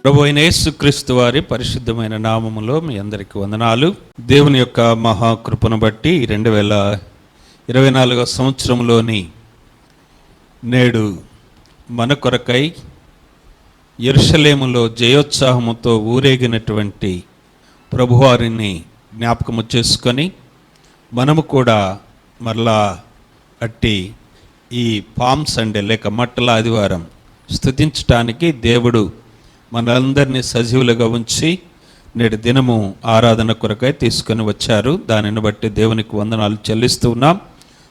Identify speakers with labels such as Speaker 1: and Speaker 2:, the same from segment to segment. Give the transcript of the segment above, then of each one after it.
Speaker 1: ప్రభు అయిన యేసుక్రీస్తు వారి పరిశుద్ధమైన నామములో మీ అందరికీ వందనాలు. దేవుని యొక్క మహాకృపను బట్టి 2024 సంవత్సరంలోని నేడు మన కొరకై యెరూషలేములో జయోత్సాహముతో ఊరేగినటువంటి ప్రభువారిని జ్ఞాపకము చేసుకొని మనము కూడా మరలా అట్టి ఈ పామ్ సండే లేక మట్టల ఆదివారం స్తుతించటానికి దేవుడు మనందరినీ సజీవులుగా ఉంచి నేడు దినము ఆరాధన కొరకై తీసుకొని వచ్చారు. దానిని బట్టి దేవునికి వందనాలు చెల్లిస్తూ ఉన్నాం.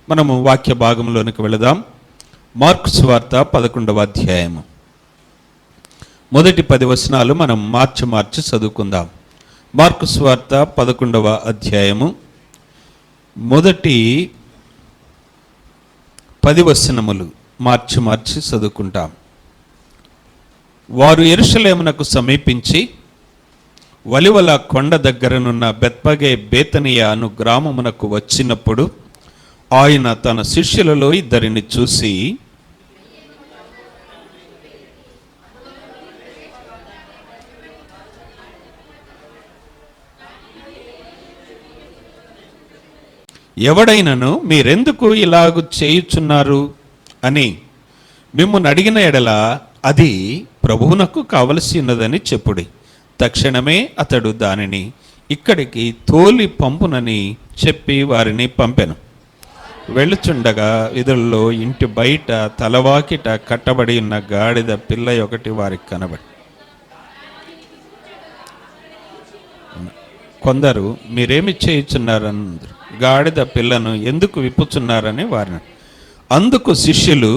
Speaker 1: మనము వాక్య భాగంలోనికి వెళదాం. మార్కు సువార్త 11వ అధ్యాయము మొదటి 10 వచనాలు మనం మార్చి చదువుకుందాం. మార్కు సువార్త 11వ అధ్యాయము మొదటి 10 వచనములు మార్చి చదువుకుంటాం. వారు యెరూషలేమునకు సమీపించి వలివల కొండ దగ్గరనున్న బెత్పగే బేతనియా అను గ్రామమునకు వచ్చినప్పుడు ఆయన తన శిష్యులలో 2 చూసి, ఎవడైనను మీరెందుకు ఇలాగు చేయుచున్నారు అని మిమ్మును అడిగిన ఎడల అది ప్రభువునకు కావలసి ఉన్నదని చెప్పుడి. తక్షణమే అతడు దానిని ఇక్కడికి తోలి పంపునని చెప్పి వారిని పంపెను. వెళ్ళుచుండగా వీధుల్లో ఇంటి బయట తలవాకిట కట్టబడి ఉన్న గాడిద పిల్ల ఒకటి వారికి కనబడి, కొందరు మీరేమి చేయుచున్నారన్నారు, గాడిద పిల్లను ఎందుకు విప్పుచున్నారని వారిని. అందుకు శిష్యులు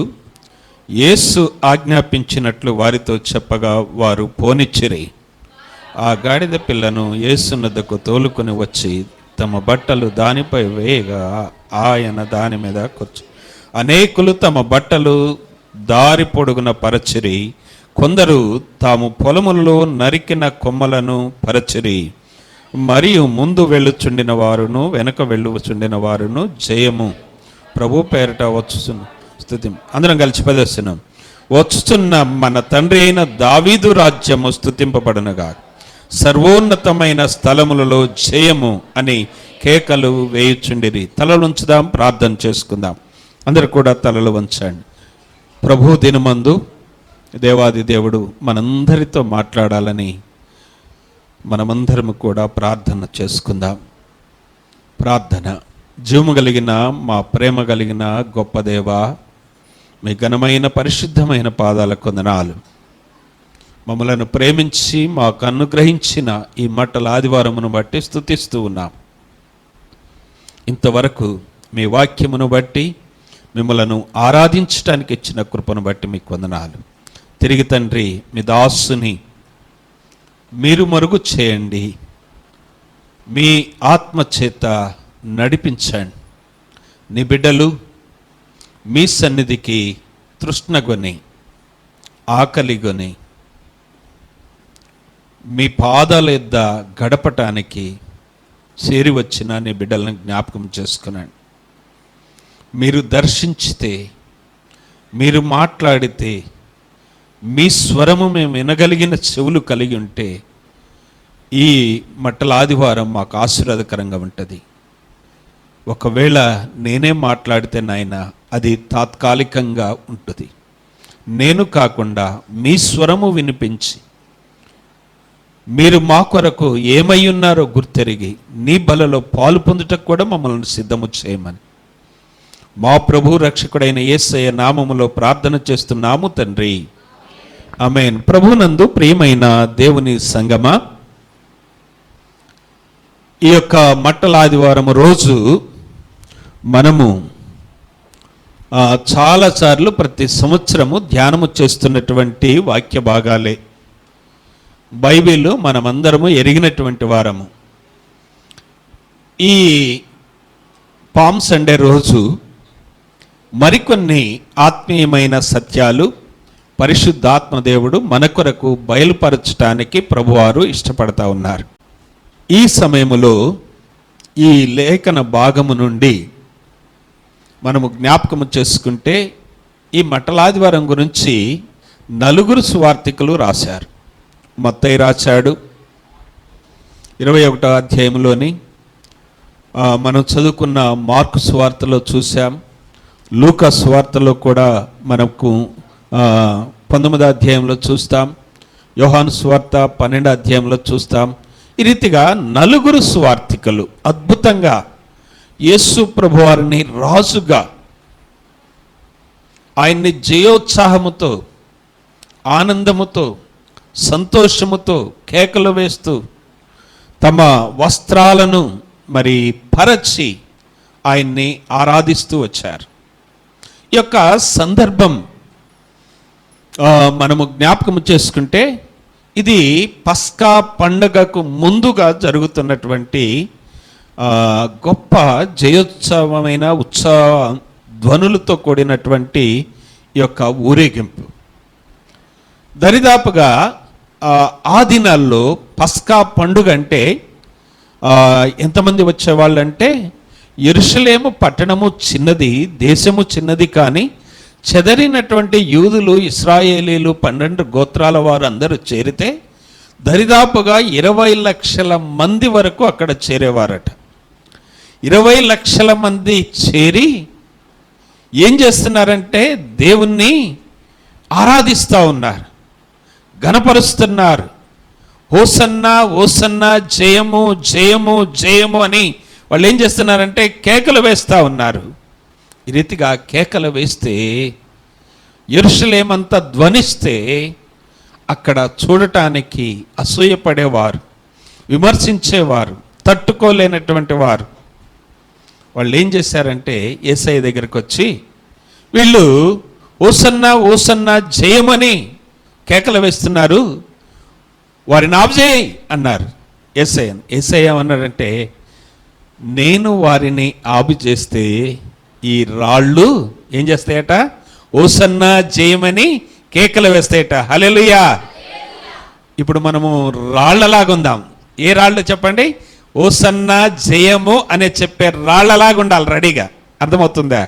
Speaker 1: యేసు ఆజ్ఞాపించినట్లు వారితో చెప్పగా వారు పోనిచ్చిరి. ఆ గాడిద పిల్లను యేసునద్దకు తోలుకొని వచ్చి తమ బట్టలు దానిపై వేయగా ఆయన దాని మీద కూర్చు. అనేకులు తమ బట్టలు దారి పొడుగున పరచిరి. కొందరు తాము పొలములలో నరికిన కొమ్మలను పరచిరి. మరియు ముందు వెళ్ళుచుండిన వారును వెనక వెళ్ళుచుండిన వారును జయము ప్రభు పేరిట వచ్చుచున్న స్తుతి. అందరం కలిసి పదస్తున్నాం. వచ్చుచున్న మన తండ్రి అయిన దావీదు రాజ్యము స్తుతింపబడునుగా, సర్వోన్నతమైన స్థలములలో జయము అని కేకలు వేయుచుండిరి. తలలు ఉంచుదాం, ప్రార్థన చేసుకుందాం. అందరూ కూడా తలలు వంచండి. ప్రభు దినమందు దేవాది దేవుడు మనందరితో మాట్లాడాలని మనమందరము కూడా ప్రార్థన చేసుకుందాం. ప్రార్థన. జీవము కలిగిన మా ప్రేమ కలిగిన గొప్ప దేవా, మీ ఘనమైన పరిశుద్ధమైన పాదాలకు వందనాలు. మమ్మలను ప్రేమించి మాకు అనుగ్రహించిన ఈ మట్టల ఆదివారమును బట్టి స్తుతిస్తూ ఉన్నాం. ఇంతవరకు మీ వాక్యమును బట్టి మిమ్మలను ఆరాధించటానికి ఇచ్చిన కృపను బట్టి మీకు వందనాలు. తిరిగి తండ్రి మీ దాసుని మీరు మరుగు చేయండి, మీ ఆత్మచేత నడిపించండి. నీ బిడ్డలు మీ సన్నిధికి తృష్ణగొని ఆకలిగొని మీ పాదాల యొద్ద గడపటానికి చేరి వచ్చిన నీ బిడ్డలను జ్ఞాపకం చేసుకునండి. మీరు దర్శించితే, మీరు మాట్లాడితే, మీ స్వరము మేము వినగలిగిన చెవులు కలిగి ఉంటే ఈ మట్టల ఆదివారం మాకు ఆశీర్వాదకరంగా ఉంటుంది. ఒకవేళ నేనే మాట్లాడితే నాయన అది తాత్కాలికంగా ఉంటుంది. నేను కాకుండా మీ స్వరము వినిపించి మీరు మా కొరకు ఏమై ఉన్నారో గుర్తెరిగి నీ బలలో పాలు పొందుటకు కూడా మమ్మల్ని సిద్ధము చేయమని మా ప్రభు రక్షకుడైన యేసయ్య నామములో ప్రార్థన చేస్తున్నాము తండ్రి, ఆమేన్. ప్రభునందు ప్రియమైన దేవుని సంగమా, ఈ యొక్క మట్టల ఆదివారం రోజు మనము చాలాసార్లు ప్రతి సంవత్సరము ధ్యానము చేస్తున్నటువంటి వాక్య భాగాలే. బైబిల్ మనమందరము ఎరిగినటువంటి వారము. ఈ పామ్ సండే రోజు మరికొన్ని ఆత్మీయమైన సత్యాలు పరిశుద్ధాత్మదేవుడు మన కొరకు బయలుపరచటానికి ప్రభువారు ఇష్టపడతా ఉన్నారు. ఈ సమయములో ఈ లేఖన భాగము నుండి మనము జ్ఞాపకము చేసుకుంటే ఈ మట్టల ఆదివారం గురించి 4 సువార్తికులు రాశారు. మత్తయి రాశాడు 21వ అధ్యాయంలోని, మనం చదువుకున్న మార్కు స్వార్తలో చూసాం, లూకా స్వార్తలో కూడా మనకు 19వ అధ్యాయంలో చూస్తాం, యోహాను స్వార్త 12వ అధ్యాయంలో చూస్తాం. ఈ రీతిగా 4 స్వార్థికులు అద్భుతంగా యేసు ప్రభువారిని రాజుగా, ఆయన్ని జయోత్సాహముతో, ఆనందముతో, సంతోషముతో కేకలు వేస్తూ తమ వస్త్రాలను మరి పరచి ఆయన్ని ఆరాధిస్తూ వచ్చారు. ఈ యొక్క సందర్భం మనము జ్ఞాపకం చేసుకుంటే ఇది పస్కా పండగకు ముందుగా జరుగుతున్నటువంటి గొప్ప జయోత్సవమైన ఉత్సవ ధ్వనులతో కూడినటువంటి ఈ యొక్క ఊరేగింపు. దరిదాపుగా ఆ దినాల్లో పస్కా పండుగ అంటే ఎంతమంది వచ్చేవాళ్ళంటే, యెరూషలేము పట్టణము చిన్నది, దేశము చిన్నది, కానీ చెదరినటువంటి యూదులు, ఇశ్రాయేలీలు 12 గోత్రాల వారు అందరూ చేరితే దరిదాపుగా 20 లక్షల మంది వరకు అక్కడ చేరేవారట. 20 లక్షల మంది చేరి ఏం చేస్తున్నారంటే దేవుణ్ణి ఆరాధిస్తూ ఉన్నారు, ఘనపరుస్తున్నారు. హోసన్నా హోసన్నా, జయము జయము జయము అని వాళ్ళు ఏం చేస్తున్నారంటే కేకలు వేస్తూ ఉన్నారు. ఈ రీతిగా కేకలు వేస్తే, యెరూషలేమంతా ధ్వనిస్తే అక్కడ చూడటానికి అసూయపడేవారు, విమర్శించేవారు, తట్టుకోలేనటువంటి వారు వాళ్ళు ఏం చేశారంటే యేసయ్య దగ్గరికి వచ్చి, వీళ్ళు హోసన్నా హోసన్నా జయమని కేకలు వేస్తున్నారు, వారిని ఆపుచేయి అన్నారు యేసయ్యను. యేసయ్య ఏమన్నాడంటే, నేను వారిని ఆపు చేస్తే ఈ రాళ్ళు ఏం చేస్తాయట, హోసన్నా జయమని కేకలు వేస్తాయట. హల్లెలూయా. ఇప్పుడు మనము రాళ్లలాగా ఉందాం. ఏ రాళ్ళు చెప్పండి? హోసన్నా జయము అనే చెప్పే రాళ్లలాగా ఉండాలి, రెడీగా. అర్థమవుతుందా?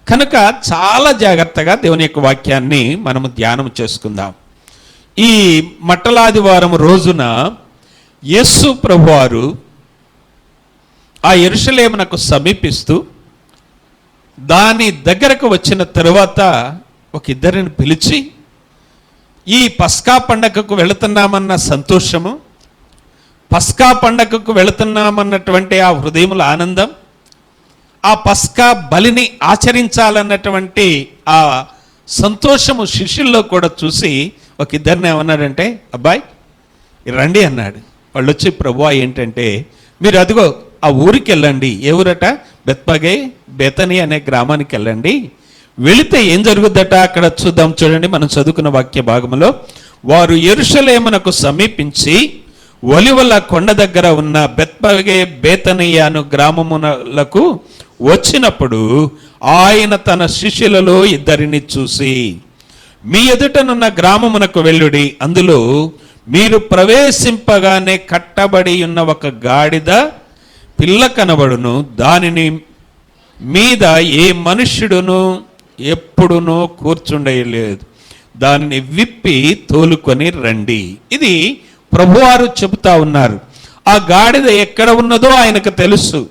Speaker 1: కనుక చాలా జాగ్రత్తగా దేవుని యొక్క వాక్యాన్ని మనము ధ్యానం చేసుకుందాం. ఈ మట్టలాదివారం రోజున యేసు ప్రభువారు ఆ యెరూషలేమునకు సమీపిస్తూ దాని దగ్గరకు వచ్చిన తరువాత ఒక ఇద్దరిని పిలిచి, ఈ పస్కా పండగకు వెళుతున్నామన్న సంతోషము, పస్కా పండగకు వెళుతున్నామన్నటువంటి ఆ హృదయముల ఆనందం, ఆ పస్కా బలిని ఆచరించాలన్నటువంటి ఆ సంతోషము శిష్యుల్లో కూడా చూసి ఒక ఇద్దరిని ఏమన్నాడంటే, అబ్బాయి రండి అన్నాడు. వాళ్ళు వచ్చి, ప్రభువా ఏంటంటే, మీరు అదిగో ఆ ఊరికి వెళ్ళండి. ఏ ఊరట? బెత్పగే బేతని అనే గ్రామానికి వెళ్ళండి. వెళితే ఏం జరుగుద్దట అక్కడ చూద్దాం. చూడండి, మనం చదువుకున్న వాక్య భాగంలో, వారు యెరూషలేమునకు సమీపించి ఒలివల కొండ దగ్గర ఉన్న బెత్పగే బేతనియాను గ్రామములకు వచ్చినప్పుడు ఆయన తన శిష్యులలో ఇద్దరిని చూసి, మీ ఎదుటనున్న గ్రామమునకు వెళ్ళుడి, అందులో మీరు ప్రవేశింపగానే కట్టబడి ఉన్న ఒక గాడిద పిల్ల కనబడును, దానిని మీద ఏ మనుష్యుడును ఎప్పుడునూ కూర్చుండలేదు, దానిని విప్పి తోలుకొని రండి. ఇది ప్రభువారు చెబుతా ఉన్నారు. ఆ గాడిద ఎక్కడ ఉన్నదో ఆయనకు తెలుసు,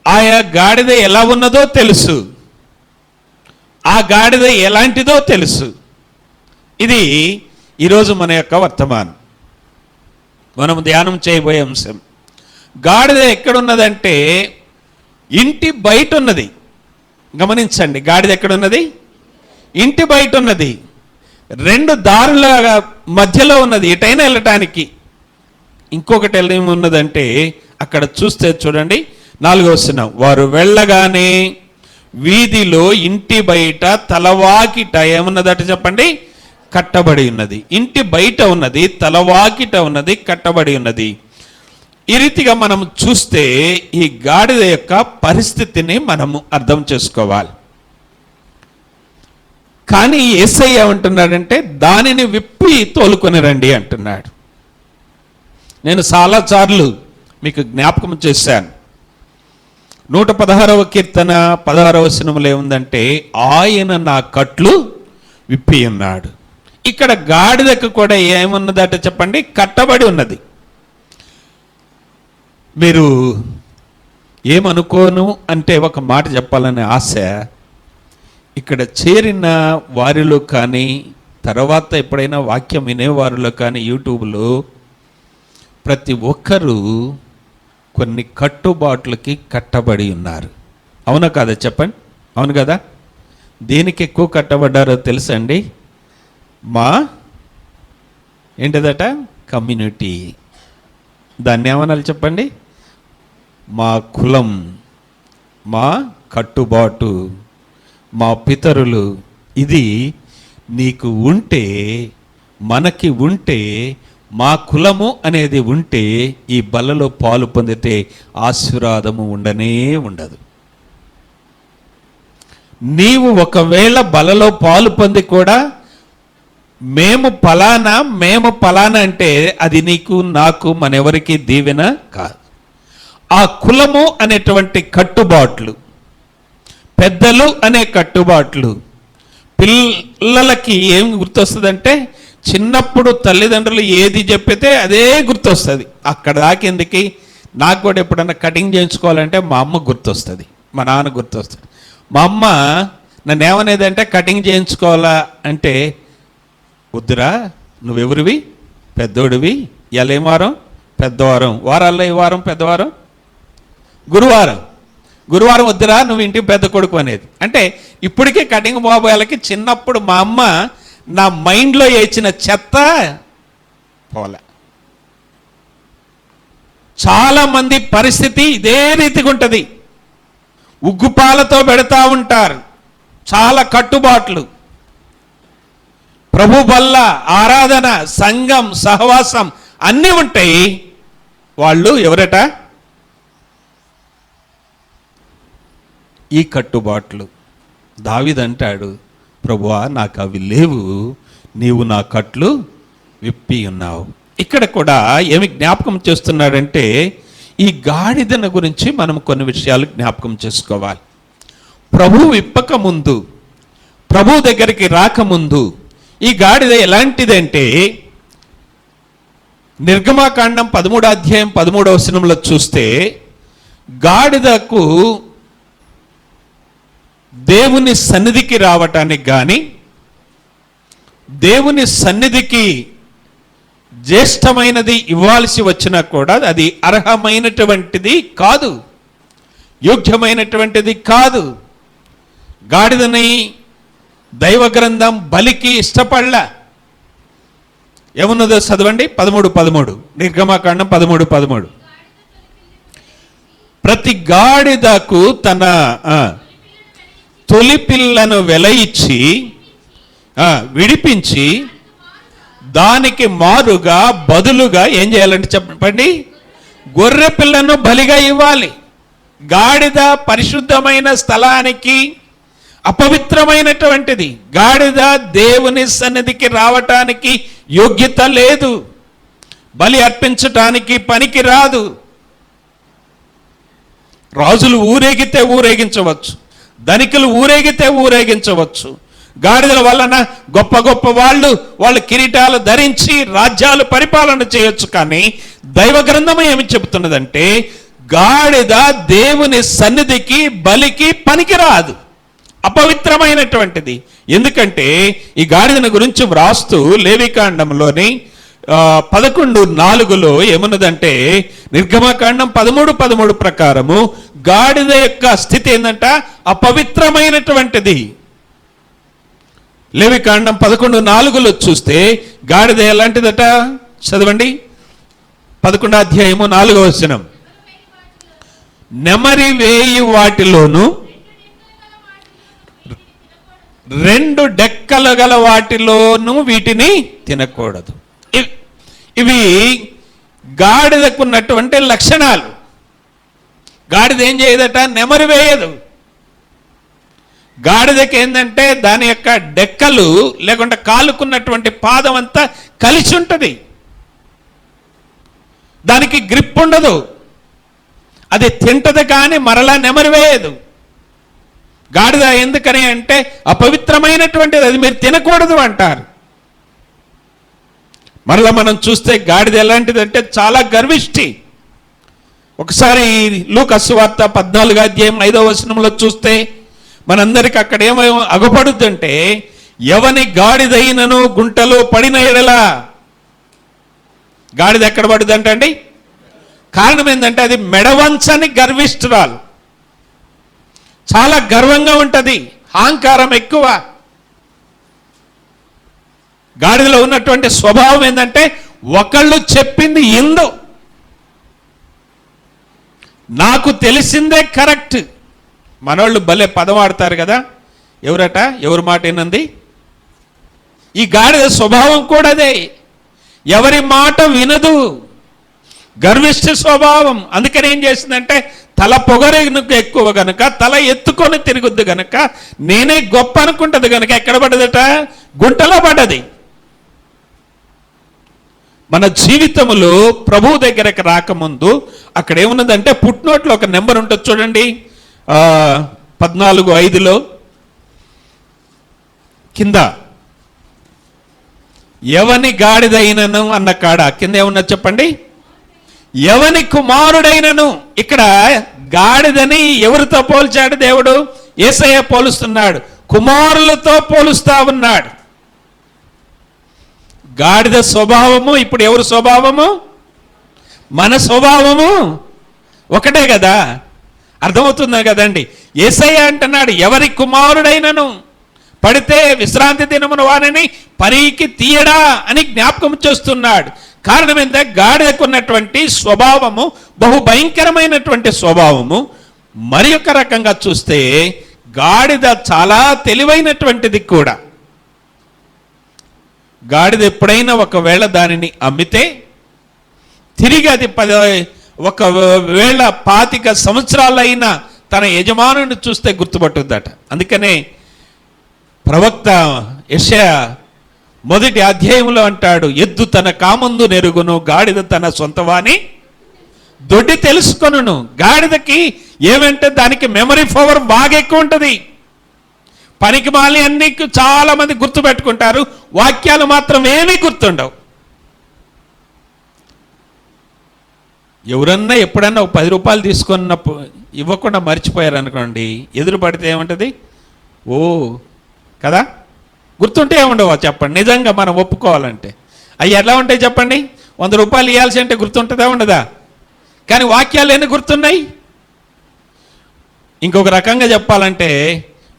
Speaker 1: ఆయా గాడిద ఎలా ఉన్నదో తెలుసు, ఆ గాడిద ఎలాంటిదో తెలుసు. ఇది ఈరోజు మన యొక్క వర్తమానం, మనం ధ్యానం చేయబోయే అంశం. గాడిద ఎక్కడున్నదంటే ఇంటి బయట ఉన్నది. గమనించండి, గాడిద ఎక్కడున్నది? ఇంటి బయట ఉన్నది. 2 దారుల మధ్యలో ఉన్నది, ఎటైనా వెళ్ళటానికి. ఇంకొకటి ఉన్నదంటే అక్కడ చూస్తే చూడండి, 4వ వచనం, వారు వెళ్ళగానే వీధిలో ఇంటి బయట తలవాకిట ఏమున్నదట చెప్పండి? కట్టబడి ఉన్నది. ఇంటి బయట ఉన్నది, తలవాకిట ఉన్నది, కట్టబడి ఉన్నది. ఈ రీతిగా మనం చూస్తే ఈ గాడిద యొక్క పరిస్థితిని మనము అర్థం చేసుకోవాలి. కానీ యేసయ్య ఏమంటున్నాడంటే, దానిని విప్పి తోలుకొని రండి అంటున్నాడు. నేను చాలాసార్లు మీకు జ్ఞాపకం చేశాను. 116వ కీర్తన 16వ వచనంలో ఏముందంటే, ఆయన నా కట్లు విప్పి ఉన్నాడు. ఇక్కడ గాడిదకు కూడా ఏమున్నదట చెప్పండి? కట్టబడి ఉన్నది. మీరు ఏమనుకోను అంటే ఒక మాట చెప్పాలనే ఆశ, ఇక్కడ చేరిన వారిలో కానీ తర్వాత ఎప్పుడైనా వాక్యం వినేవారిలో కానీ యూట్యూబ్లో ప్రతి ఒక్కరూ కొన్ని కట్టుబాట్లకి కట్టబడి ఉన్నారు. అవునా కాదా చెప్పండి? అవును కదా. దేనికి ఎక్కువ కట్టబడ్డారో తెలుసా అండి? మా ఏంటిదట? కమ్యూనిటీ. దాన్ని ఏమనాలి చెప్పండి? మా కులం, మా కట్టుబాటు, మా పితరులు. ఇది నీకు ఉంటే, మనకి ఉంటే, మా కులము అనేది ఉంటే ఈ బలలో పాలు పొందితే ఆశీర్వాదము ఉండనే ఉండదు. నీవు ఒకవేళ బలలో పాలు పొంది కూడా మేము పలానా అంటే అది నీకు నాకు మనెవరికి దీవెన కాదు. ఆ కులము అనేటువంటి కట్టుబాట్లు, పెద్దలు అనే కట్టుబాట్లు పిల్లలకి ఏం గుర్తొస్తుందంటే, చిన్నప్పుడు తల్లిదండ్రులు ఏది చెప్పితే అదే గుర్తొస్తుంది. అక్కడ దాకిందికి నాకు కూడా ఎప్పుడన్నా కటింగ్ చేయించుకోవాలంటే మా అమ్మ గుర్తొస్తుంది, మా నాన్న గుర్తొస్తుంది. మా అమ్మ నన్ను ఏమనేదంటే, కటింగ్ చేయించుకోవాలా అంటే, వద్దురా, నువ్వెవరివి? పెద్దోడివి. ఇలా ఏం వారం? పెద్దవారం. వారాల్లో ఈ వారం పెద్దవారం గురువారం వద్దురా, నువ్వు ఇంటికి పెద్ద కొడుకు అనేది. అంటే ఇప్పటికే కటింగ్ బాబాయిలకి చిన్నప్పుడు మా అమ్మ నా మైండ్లో వేసిన చెత్త పోలే. చాలామంది పరిస్థితి ఇదే రీతిగా ఉంటుంది. ఉగ్గుపాలతో పెడతా ఉంటారు, చాలా కట్టుబాట్లు. ప్రభు బల్ల, ఆరాధన, సంఘం, సహవాసం అన్నీ ఉంటాయి. వాళ్ళు ఎవరట? ఈ కట్టుబాట్లు. దావీదు అంటాడు, ప్రభువా నాకు అవి లేవు, నీవు నా కట్లు విప్పి ఉన్నావు. ఇక్కడ కూడా ఏమి జ్ఞాపకం చేస్తున్నాడంటే, ఈ గాడిదన గురించి మనం కొన్ని విషయాలు జ్ఞాపకం చేసుకోవాలి. ప్రభు విప్పక ముందు, ప్రభు దగ్గరికి రాకముందు ఈ గాడిద ఎలాంటిదంటే, నిర్గమాకాండం 13వ అధ్యాయం 13వ వచనంలో చూస్తే, గాడిదకు దేవుని సన్నిధికి రావటానికి కానీ, దేవుని సన్నిధికి జ్యేష్ఠమైనది ఇవ్వాల్సి వచ్చినా కూడా అది అర్హమైనటువంటిది కాదు, యోగ్యమైనటువంటిది కాదు. గాడిదని దైవ గ్రంథం బలికి ఇష్టపడలా. ఏమున్నదో చదవండి, 13:13, నిర్గమాకాండం 13:13. ప్రతి గాడిదకు తన తొలి పిల్లను వెల ఇచ్చి విడిపించి దానికి మారుగా బదులుగా ఏం చేయాలంటే చెప్పండి? గొర్రె పిల్లను బలిగా ఇవ్వాలి. గాడిద పరిశుద్ధమైన స్థలానికి అపవిత్రమైనటువంటిది. గాడిద దేవుని సన్నిధికి రావటానికి యోగ్యత లేదు, బలి అర్పించటానికి పనికి రాదు. రాజులు ఊరేగితే ఊరేగించవచ్చు, ధనికులు ఊరేగితే ఊరేగించవచ్చు. గాడిదల వలన గొప్ప గొప్ప వాళ్ళు కిరీటాలు ధరించి రాజ్యాలు పరిపాలన చేయొచ్చు. కానీ దైవ గ్రంథం ఏమి చెబుతున్నదంటే, గాడిద దేవుని సన్నిధికి బలికి పనికిరాదు, అపవిత్రమైనటువంటిది. ఎందుకంటే ఈ గాడిదను గురించి వ్రాస్తూ లేవికాండంలోని 11:4 ఏమున్నదంటే, నిర్గమకాండం 13:13 ప్రకారము గాడిద యొక్క స్థితి ఏంటంట? అపవిత్రమైనటువంటిది. లేవికాండం 11:4 చూస్తే గాడిద ఎలాంటిదట? చదవండి, 11వ అధ్యాయము 4వ వచనం. నెమరి వేయి వాటిలోను 2 డెక్కలు గల వాటిలోను వీటిని తినకూడదు. ఇవి గాడిదకున్నటువంటి లక్షణాలు. గాడిద ఏం చేయదట? నెమరు వేయదు. గాడిదకి ఏంటంటే దాని యొక్క డెక్కలు లేకుంటే కాలుకున్నటువంటి పాదం అంతా కలిసి ఉంటుంది, దానికి గ్రిప్ ఉండదు. అది తింటది కానీ మరలా నెమరు వేయదు. గాడిద ఎందుకని అంటే అపవిత్రమైనటువంటిది, అది మీరు తినకూడదు అంటారు. మరలా మనం చూస్తే గాడిద ఎలాంటిదంటే చాలా గర్విష్టి. ఒకసారి లూకా సువార్త 14వ అధ్యాయం 5వ వచనంలో చూస్తే మనందరికి అక్కడ ఏమో అగపడుద్దంటే, ఎవని గాడిదైనను గుంటలో పడిన ఎడల. గాడిద ఎక్కడ పడుద్దంట అండి? కారణం ఏంటంటే అది మెడవంచని గర్విష్ఠురాలు, చాలా గర్వంగా ఉంటుంది, అహంకారం ఎక్కువ. గాడిదలో ఉన్నటువంటి స్వభావం ఏంటంటే ఒకళ్ళు చెప్పింది ఇందు, నాకు తెలిసిందే కరెక్ట్. మనోళ్ళు భలే పదం ఆడతారు కదా, ఎవరట ఎవరి మాట ఏనంది. ఈ గాడిద స్వభావం కూడా అదే, ఎవరి మాట వినదు, గర్విష్ఠ స్వభావం. అందుకని ఏం చేసిందంటే తల పొగరెనుక ఎక్కువ గనక, తల ఎత్తుకొని తిరుగుద్ది గనక, నేనే గొప్ప అనుకుంటుంది గనక ఎక్కడ పడ్డదట? గుంటలో పడ్డది. మన జీవితంలో ప్రభు దగ్గరకు రాకముందు అక్కడ ఏమున్నదంటే పుట్నోట్లో ఒక నెంబర్ ఉంటుంది చూడండి, 14:5 కింద ఎవని గాడిదైనను అన్న కాడ కింద ఏమన్నది చెప్పండి? ఎవని కుమారుడైనను. ఇక్కడ గాడిదని ఎవరితో పోల్చాడు దేవుడు? యేసయ్య పోలుస్తున్నాడు, కుమారులతో పోలుస్తా ఉన్నాడు. గాడిద స్వభావము ఇప్పుడు ఎవరి స్వభావము? మన స్వభావము ఒకటే కదా, అర్థమవుతుందా కదండి? యేసయ్య అంటున్నాడు ఎవరి కుమారుడైనను పడితే విశ్రాంతి దినమున వారిని పరికి తీయడా అని జ్ఞాపకం చేస్తున్నాడు. కారణం ఏంటంటే గాడిదకు ఉన్నటువంటి స్వభావము బహు భయంకరమైనటువంటి స్వభావము. మరి ఒక రకంగా చూస్తే గాడిద చాలా తెలివైనటువంటిది కూడా. గాడిద ఎప్పుడైనా ఒకవేళ దానిని అమ్మితే తిరిగి అది ఒకవేళ 25 సంవత్సరాలైనా తన యజమానుని చూస్తే గుర్తుపట్టుద్దట. అందుకనే ప్రవక్త యెషయా 1వ అధ్యాయంలో అంటాడు, ఎద్దు తన కామందు నెరుగును, గాడిద తన సొంతవాని దొడ్డి తెలుసుకొనును. గాడిదకి ఏమంటే దానికి మెమరీ పవర్ బాగా ఎక్కువ ఉంటుంది. పనికి మాలి అన్ని చాలా మంది గుర్తు పెట్టుకుంటారు, వాక్యాలు మాత్రం ఏమీ గుర్తుండవు. ఎవరన్నా ఎప్పుడన్నా ఒక 10 రూపాయలు తీసుకున్నప్పుడు ఇవ్వకుండా మర్చిపోయారు అనుకోండి, ఎదురు పడితే ఏముంటుంది? ఓ కదా, గుర్తుంటే ఏముండవా చెప్పండి? నిజంగా మనం ఒప్పుకోవాలంటే అవి ఎలా ఉంటాయి చెప్పండి? 100 రూపాయలు ఇవ్వాల్సి అంటే గుర్తుంటుందా ఉండదా? కానీ వాక్యాలు ఎన్ని గుర్తున్నాయి? ఇంకొక రకంగా చెప్పాలంటే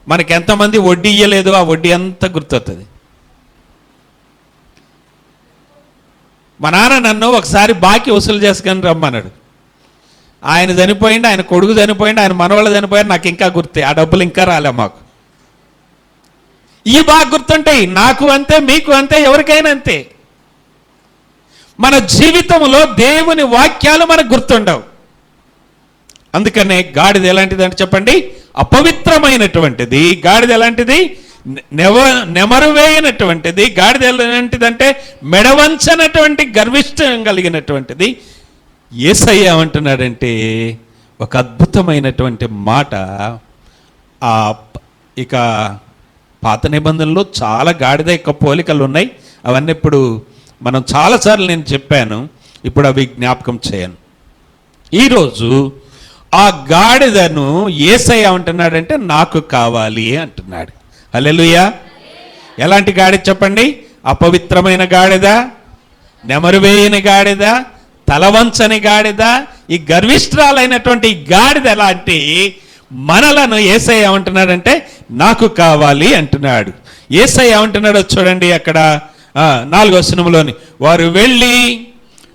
Speaker 1: మనకి ఎంతమంది వడ్డీ ఇయ్యలేదు, ఆ వడ్డీ అంతా గుర్తొస్తుంది. మా నాన్న నన్ను ఒకసారి బాకీ వసూలు చేసుకొని రమ్మన్నాడు. ఆయన చనిపోయింది, ఆయన కొడుకు చనిపోయింది, ఆయన మనవాళ్ళు చనిపోయారు, నాకు ఇంకా గుర్తే. ఆ డబ్బులు ఇంకా రాలే మాకు. ఇవి బాగా గుర్తుంటాయి, నాకు అంతే, మీకు అంతే, ఎవరికైనా అంతే. మన జీవితంలో దేవుని వాక్యాలు మనకు గుర్తుండవు. అందుకనే గాడిద ఎలాంటిది అంటే చెప్పండి? అపవిత్రమైనటువంటిది. గాడిద ఎలాంటిది? నెమరువేయనటువంటిది. గాడిద ఎలాంటిదంటే మెడవంచనటువంటి గర్విష్టం కలిగినటువంటిది. యేసయ్య ఏమంటున్నాడంటే ఒక అద్భుతమైనటువంటి మాట. ఇక పాత నిబంధనలో చాలా గాడిద యొక్క పోలికలు ఉన్నాయి. అవన్నీ ఇప్పుడు మనం చాలాసార్లు నేను చెప్పాను, ఇప్పుడు అవి జ్ఞాపకం చేయను. ఈరోజు ఆ గాడిదను యేసయ్య అంటున్నాడంటే నాకు కావాలి అంటున్నాడు. హల్లెలూయా. ఎలాంటి గాడిద చెప్పండి? అపవిత్రమైన గాడిద, నెమరువేయని గాడిద, తలవంచని గాడిద, ఈ గర్విష్ఠురాలైనటువంటి గాడిద ఎలాంటి మనలను యేసయ్య ఏమంటున్నాడంటే నాకు కావాలి అంటున్నాడు. యేసయ్య ఏమంటున్నాడో చూడండి అక్కడ 4వ వచనంలోని, వారు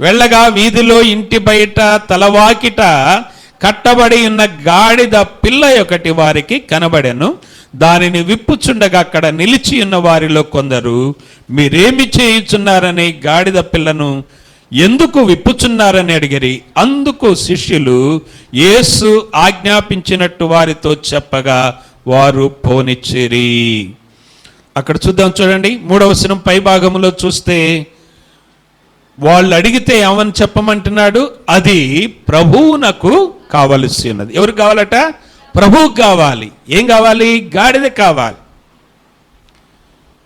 Speaker 1: వెళ్ళగా వీధిలో ఇంటి బయట తలవాకిట కట్టబడి ఉన్న గాడిద పిల్ల ఒకటి వారికి కనబడెను. దానిని విప్పుచుండగా అక్కడ నిలిచి ఉన్న వారిలో కొందరు, మీరేమి చేయుచున్నారని గాడిద పిల్లను ఎందుకు విప్పుచున్నారని అడిగిరి. అందుకు శిష్యులు యేసు ఆజ్ఞాపించినట్టు వారితో చెప్పగా వారు పోనిచ్చిరి. అక్కడ చూద్దాం చూడండి, 3వ వచనం పై భాగంలో చూస్తే వాళ్ళు అడిగితే ఏమని చెప్పమంటున్నాడు? అది ప్రభువునకు కావలసి ఉన్నది. ఎవరు కావాలట? ప్రభువుకు కావాలి. ఏం కావాలి? గాడిద కావాలి.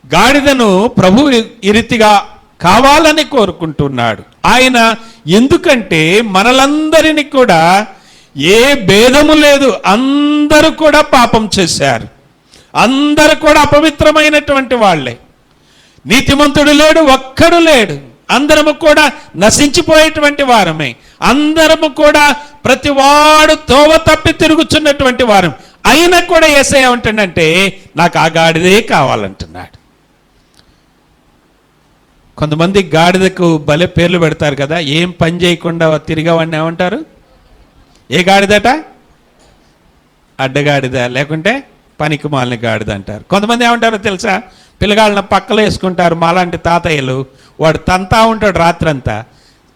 Speaker 1: గాడిదను ప్రభు ఈ రీతిగా కావాలని కోరుకుంటున్నాడు ఆయన. ఎందుకంటే మనలందరినీ కూడా ఏ భేదము లేదు, అందరూ కూడా పాపం చేశారు, అందరూ కూడా అపవిత్రమైనటువంటి వాళ్ళే. నీతిమంతుడు లేడు, ఒక్కడు లేడు, అందరము కూడా నశించిపోయేటువంటి వారమే, అందరము కూడా ప్రతివాడు తోవ తప్పి తిరుగుచున్నటువంటి వారం. అయినా కూడా యేసయ్య ఏమంటాడంటే నాకు ఆ గాడిదే కావాలంటున్నాడు. కొంతమంది గాడిదకు భలే పేర్లు పెడతారు కదా, ఏం పని చేయకుండా తిరిగేవాడిని ఏమంటారు? ఏ గాడిదట? అడ్డగాడిద, లేకుంటే పనికి మాలిన గాడిద అంటారు. కొంతమంది ఏమంటారో తెలుసా? పిల్లగాళ్ళని పక్కలో వేసుకుంటారు, మాలాంటి తాతయ్యలు. వాడు తంతా ఉంటాడు రాత్రంతా,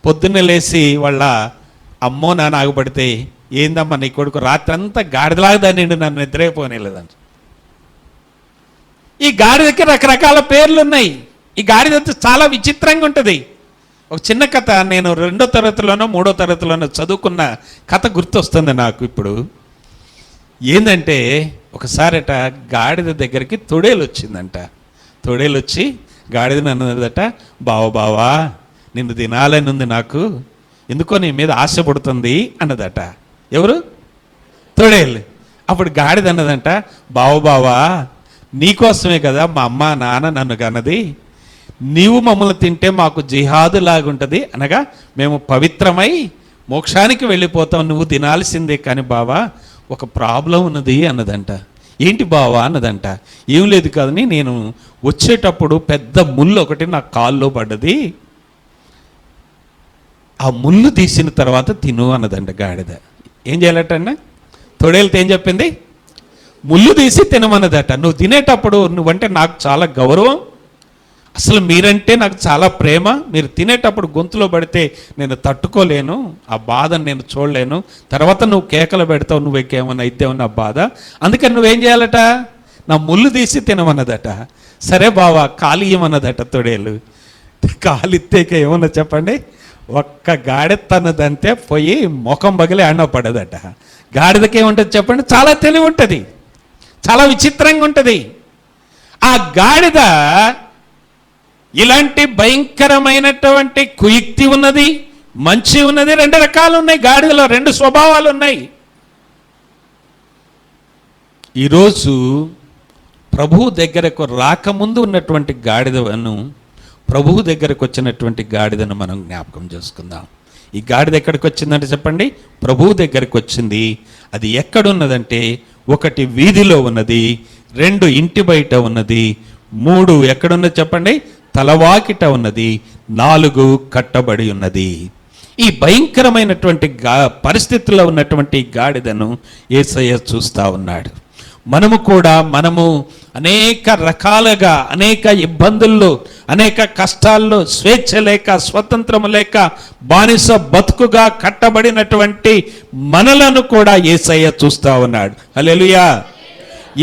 Speaker 1: పొద్దున్నే లేచి వాళ్ళ అమ్మో నాన్న ఆగుపడితే, ఏందమ్మా నీ కొడుకు రాత్రంతా గాడిదలాగా నిండు నన్ను నిద్రపోనేలేదంట. ఈ గాడిదకి రకరకాల పేర్లు ఉన్నాయి. ఈ గాడిద చాలా విచిత్రంగా ఉంటుంది. ఒక చిన్న కథ, నేను 2వ తరగతిలోనో 3వ తరగతిలోనో చదువుకున్న కథ గుర్తొస్తుంది నాకు ఇప్పుడు. ఏంటంటే ఒకసారట గాడిద దగ్గరికి తొడేలు వచ్చిందంట. తొడేలు వచ్చి గాడిదని అన్నదట, బావా నిన్ను తినాలని ఉంది నాకు, ఎందుకో నీ మీద ఆశ పడుతుంది అన్నదట. ఎవరు? తొడేలు. అప్పుడు గాడిద అన్నదంట, బావా నీకోసమే కదా మా అమ్మ నాన్న నన్ను కన్నది, నీవు మమ్మల్ని తింటే మాకు జిహాదు లాగుంటుంది, అనగా మేము పవిత్రమై మోక్షానికి వెళ్ళిపోతాం, నువ్వు తినాల్సిందే. కానీ బావా ఒక ప్రాబ్లం ఉన్నది అన్నదంట. ఏంటి బావా అన్నదంట. ఏం లేదు కదని, నేను వచ్చేటప్పుడు పెద్ద ముళ్ళు ఒకటి నా కాల్లో పడ్డది, ఆ ముళ్ళు తీసిన తర్వాత తిను అన్నదంట గాడిద. ఏం చేయాలట? తొడేలతో ఏం చెప్పింది? ముళ్ళు తీసి తినమన్నదట. నువ్వు తినేటప్పుడు నువ్వంటే నాకు చాలా గౌరవం, అసలు మీరంటే నాకు చాలా ప్రేమ, మీరు తినేటప్పుడు గొంతులో పడితే నేను తట్టుకోలేను, ఆ బాధను నేను చూడలేను, తర్వాత నువ్వు కేకలు పెడతావు, నువ్వేకేమన్నా ఇద్దేమో నా బాధ, అందుకని నువ్వేం చేయాలట? నా ముళ్ళు తీసి తినమన్నదట. సరే బావా కాలు ఇవ్వమన్నదట తొడేలు. కాలిత్తేక ఏమన్నా చెప్పండి, ఒక్క గాడిదన్నదంతే పోయి ముఖం పగిలి ఆడ పడదట. గాడిదకి ఏముంటుంది చెప్పండి? చాలా తెలివి ఉంటుంది, చాలా విచిత్రంగా ఉంటుంది. ఆ గాడిద ఇలాంటి భయంకరమైనటువంటి కుయుక్తి ఉన్నది, మంచి ఉన్నది, 2 రకాలు ఉన్నాయి. గాడిదలో 2 స్వభావాలు ఉన్నాయి. ఈరోజు ప్రభువు దగ్గరకు రాకముందు ఉన్నటువంటి గాడిదను, ప్రభువు దగ్గరకు వచ్చినటువంటి గాడిదను మనం జ్ఞాపకం చేసుకుందాం. ఈ గాడిద ఎక్కడికి వచ్చిందంటే చెప్పండి? ప్రభువు దగ్గరికి వచ్చింది. అది ఎక్కడున్నదంటే 1 వీధిలో ఉన్నది, 2 ఇంటి బయట ఉన్నది, 3 ఎక్కడున్నది చెప్పండి? తలవాకిట ఉన్నది, 4 కట్టబడి ఉన్నది. ఈ భయంకరమైనటువంటి పరిస్థితుల్లో ఉన్నటువంటి గాడిదను యేసయ్య చూస్తూ ఉన్నాడు. మనము అనేక రకాలుగా, అనేక ఇబ్బందుల్లో, అనేక కష్టాల్లో, స్వేచ్ఛ లేక, స్వతంత్రం లేక, బానిస బతుకుగా కట్టబడినటువంటి మనలను కూడా యేసయ్య చూస్తూ ఉన్నాడు. హల్లెలూయా.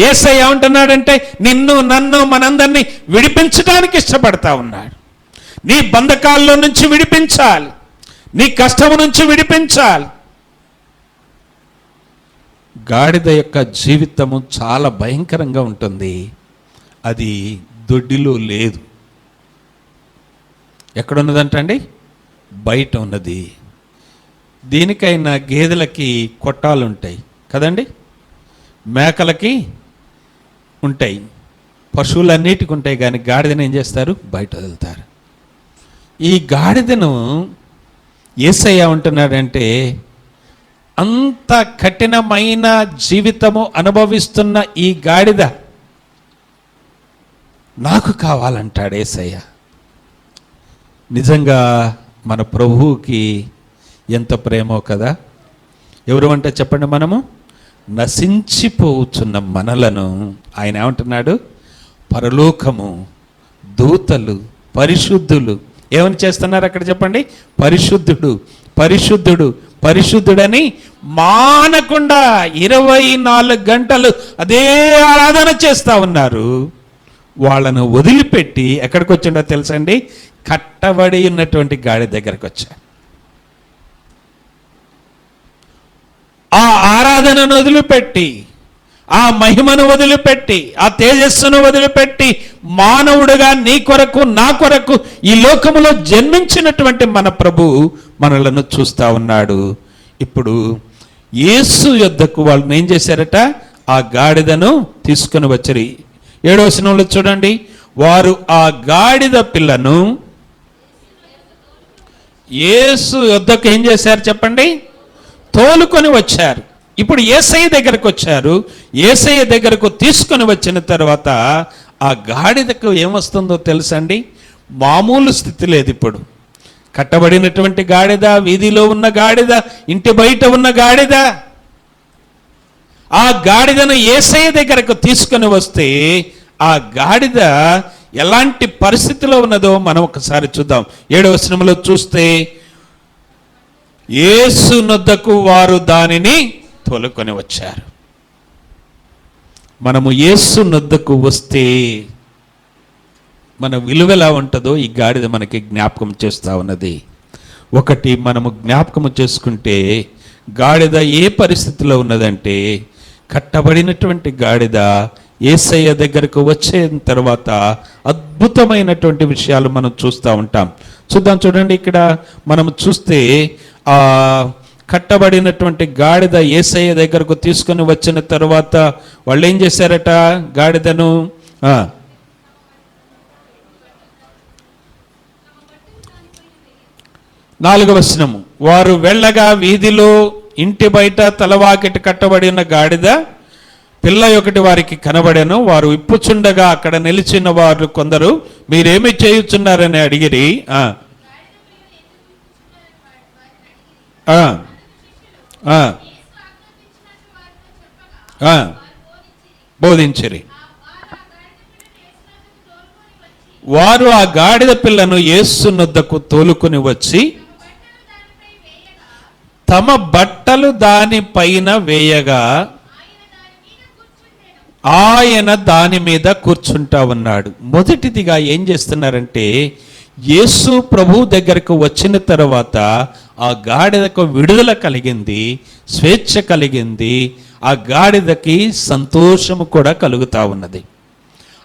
Speaker 1: యేసయ్య ఏమంటున్నాడంటే నిన్ను నన్ను మనందరినీ విడిపించడానికి ఇష్టపడతా ఉన్నాడు. నీ బంధకాల్లో నుంచి విడిపించాలి, నీ కష్టము నుంచి విడిపించాలి. గాడిద యొక్క జీవితము చాలా భయంకరంగా ఉంటుంది. అది దొడ్డిలో లేదు. ఎక్కడున్నదంటండి? బయట ఉన్నది. దీనికైనా గేదెలకి కొట్టాలు ఉంటాయి కదండి, మేకలకి ఉంటాయి, పశువులన్నిటికి ఉంటాయి, కానీ గాడిదను ఏం చేస్తారు? బయట వదులుతారు. ఈ గాడిదను యేసయ్య ఉంటున్నాడంటే అంత కఠినమైన జీవితము అనుభవిస్తున్న ఈ గాడిద నాకు కావాలంటాడు యేసయ్య. నిజంగా మన ప్రభువుకి ఎంత ప్రేమో కదా. ఎవరు అంటే చెప్పండి? మనము నశించిపోతున్న మనలను ఆయన ఏమంటున్నాడు? పరలోకము, దూతలు, పరిశుద్ధులు ఏమని చేస్తున్నారు అక్కడ చెప్పండి? పరిశుద్ధుడు, పరిశుద్ధుడు, పరిశుద్ధుడని మానకుండా 24 గంటలు అదే ఆరాధన చేస్తూ ఉన్నారు. వాళ్ళను వదిలిపెట్టి ఎక్కడికి వచ్చిండో తెలుసండి? కట్టబడి ఉన్నటువంటి గాడి దగ్గరకు వచ్చారు. ఆ ఆరాధనను వదిలిపెట్టి, ఆ మహిమను వదిలిపెట్టి, ఆ తేజస్సును వదిలిపెట్టి మానవుడుగా నీ కొరకు నా కొరకు ఈ లోకములో జన్మించినటువంటి మన ప్రభు మనలను చూస్తా ఉన్నాడు. ఇప్పుడు యేసు యొద్దకు వాళ్ళని ఏం చేశారట? ఆ గాడిదను తీసుకుని వచ్చారు. 7వ వచనంలో చూడండి, వారు ఆ గాడిద పిల్లను యేసు యొద్దకు ఏం చేశారు చెప్పండి? తోలుకొని వచ్చారు. ఇప్పుడు యేసయ్య దగ్గరకు వచ్చారు. యేసయ్య దగ్గరకు తీసుకొని వచ్చిన తర్వాత ఆ గాడిదకు ఏమొస్తుందో తెలుసండి? మామూలు స్థితి లేదు. ఇప్పుడు కట్టబడినటువంటి గాడిద, వీధిలో ఉన్న గాడిద, ఇంటి బయట ఉన్న గాడిద. ఆ గాడిదను యేసయ్య దగ్గరకు తీసుకొని వస్తే ఆ గాడిద ఎలాంటి పరిస్థితిలో ఉన్నదో మనం ఒకసారి చూద్దాం. 7వ వచనంలో చూస్తే, యేసు నొద్దకు వారు దానిని తోలుకొని వచ్చారు. మనము యేసు నొద్దకు వస్తే మన విలువ ఎలా ఉంటుందో ఈ గాడిద మనకి జ్ఞాపకం చేస్తూ ఉన్నది. ఒకటి మనము జ్ఞాపకం చేసుకుంటే, గాడిద ఏ పరిస్థితిలో ఉన్నదంటే, కట్టబడినటువంటి గాడిద యేసయ్య దగ్గరకు వచ్చిన తర్వాత అద్భుతమైనటువంటి విషయాలు మనం చూస్తూ ఉంటాం. చూడండి, ఇక్కడ మనం చూస్తే ఆ కట్టబడినటువంటి గాడిద యేసయ్య దగ్గరకు తీసుకొని వచ్చిన తర్వాత వాళ్ళు ఏం చేశారట? గాడిదను 4వ వచనము, వారు వెళ్ళగా వీధిలో ఇంటి బయట తలవాకిటి కట్టబడి ఉన్న గాడిద పిల్ల ఒకటి వారికి కనబడెను. వారు ఇప్పుచుండగా అక్కడ నిలిచిన వారు కొందరు, మీరేమి చేయుచున్నారని అడిగిరి. బోధించిరి. వారు ఆ గాడిద పిల్లను యేసు నొద్దకు తోలుకొని వచ్చి తమ బట్టలు దానిపైన వేయగా ఆయన దాని మీద కూర్చుంటా ఉన్నాడు. మొదటిదిగా ఏం చేస్తున్నారంటే, యేసు ప్రభు దగ్గరకు వచ్చిన తర్వాత ఆ గాడిదకు విడుదల కలిగింది, స్వేచ్ఛ కలిగింది. ఆ గాడిదకి సంతోషము కూడా కలుగుతా ఉన్నది.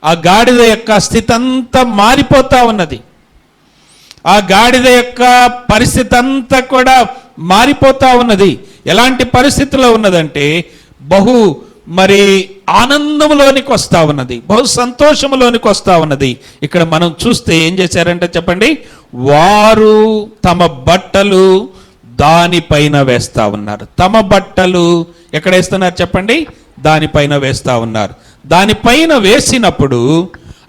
Speaker 1: ఆ గాడిద యొక్క స్థితి అంతా మారిపోతా ఉన్నది. ఆ గాడిద యొక్క పరిస్థితి అంతా కూడా మారిపోతా ఉన్నది. ఎలాంటి పరిస్థితిలో ఉన్నదంటే, బహు ఆనందంలోనికి వస్తా ఉన్నది, బహు సంతోషంలోనికి వస్తా ఉన్నది. ఇక్కడ మనం చూస్తే ఏం చేశారంటే చెప్పండి, వారు తమ బట్టలు దానిపైన వేస్తా ఉన్నారు. తమ బట్టలు ఎక్కడ వేస్తున్నారు చెప్పండి? దానిపైన వేస్తా ఉన్నారు. దానిపైన వేసినప్పుడు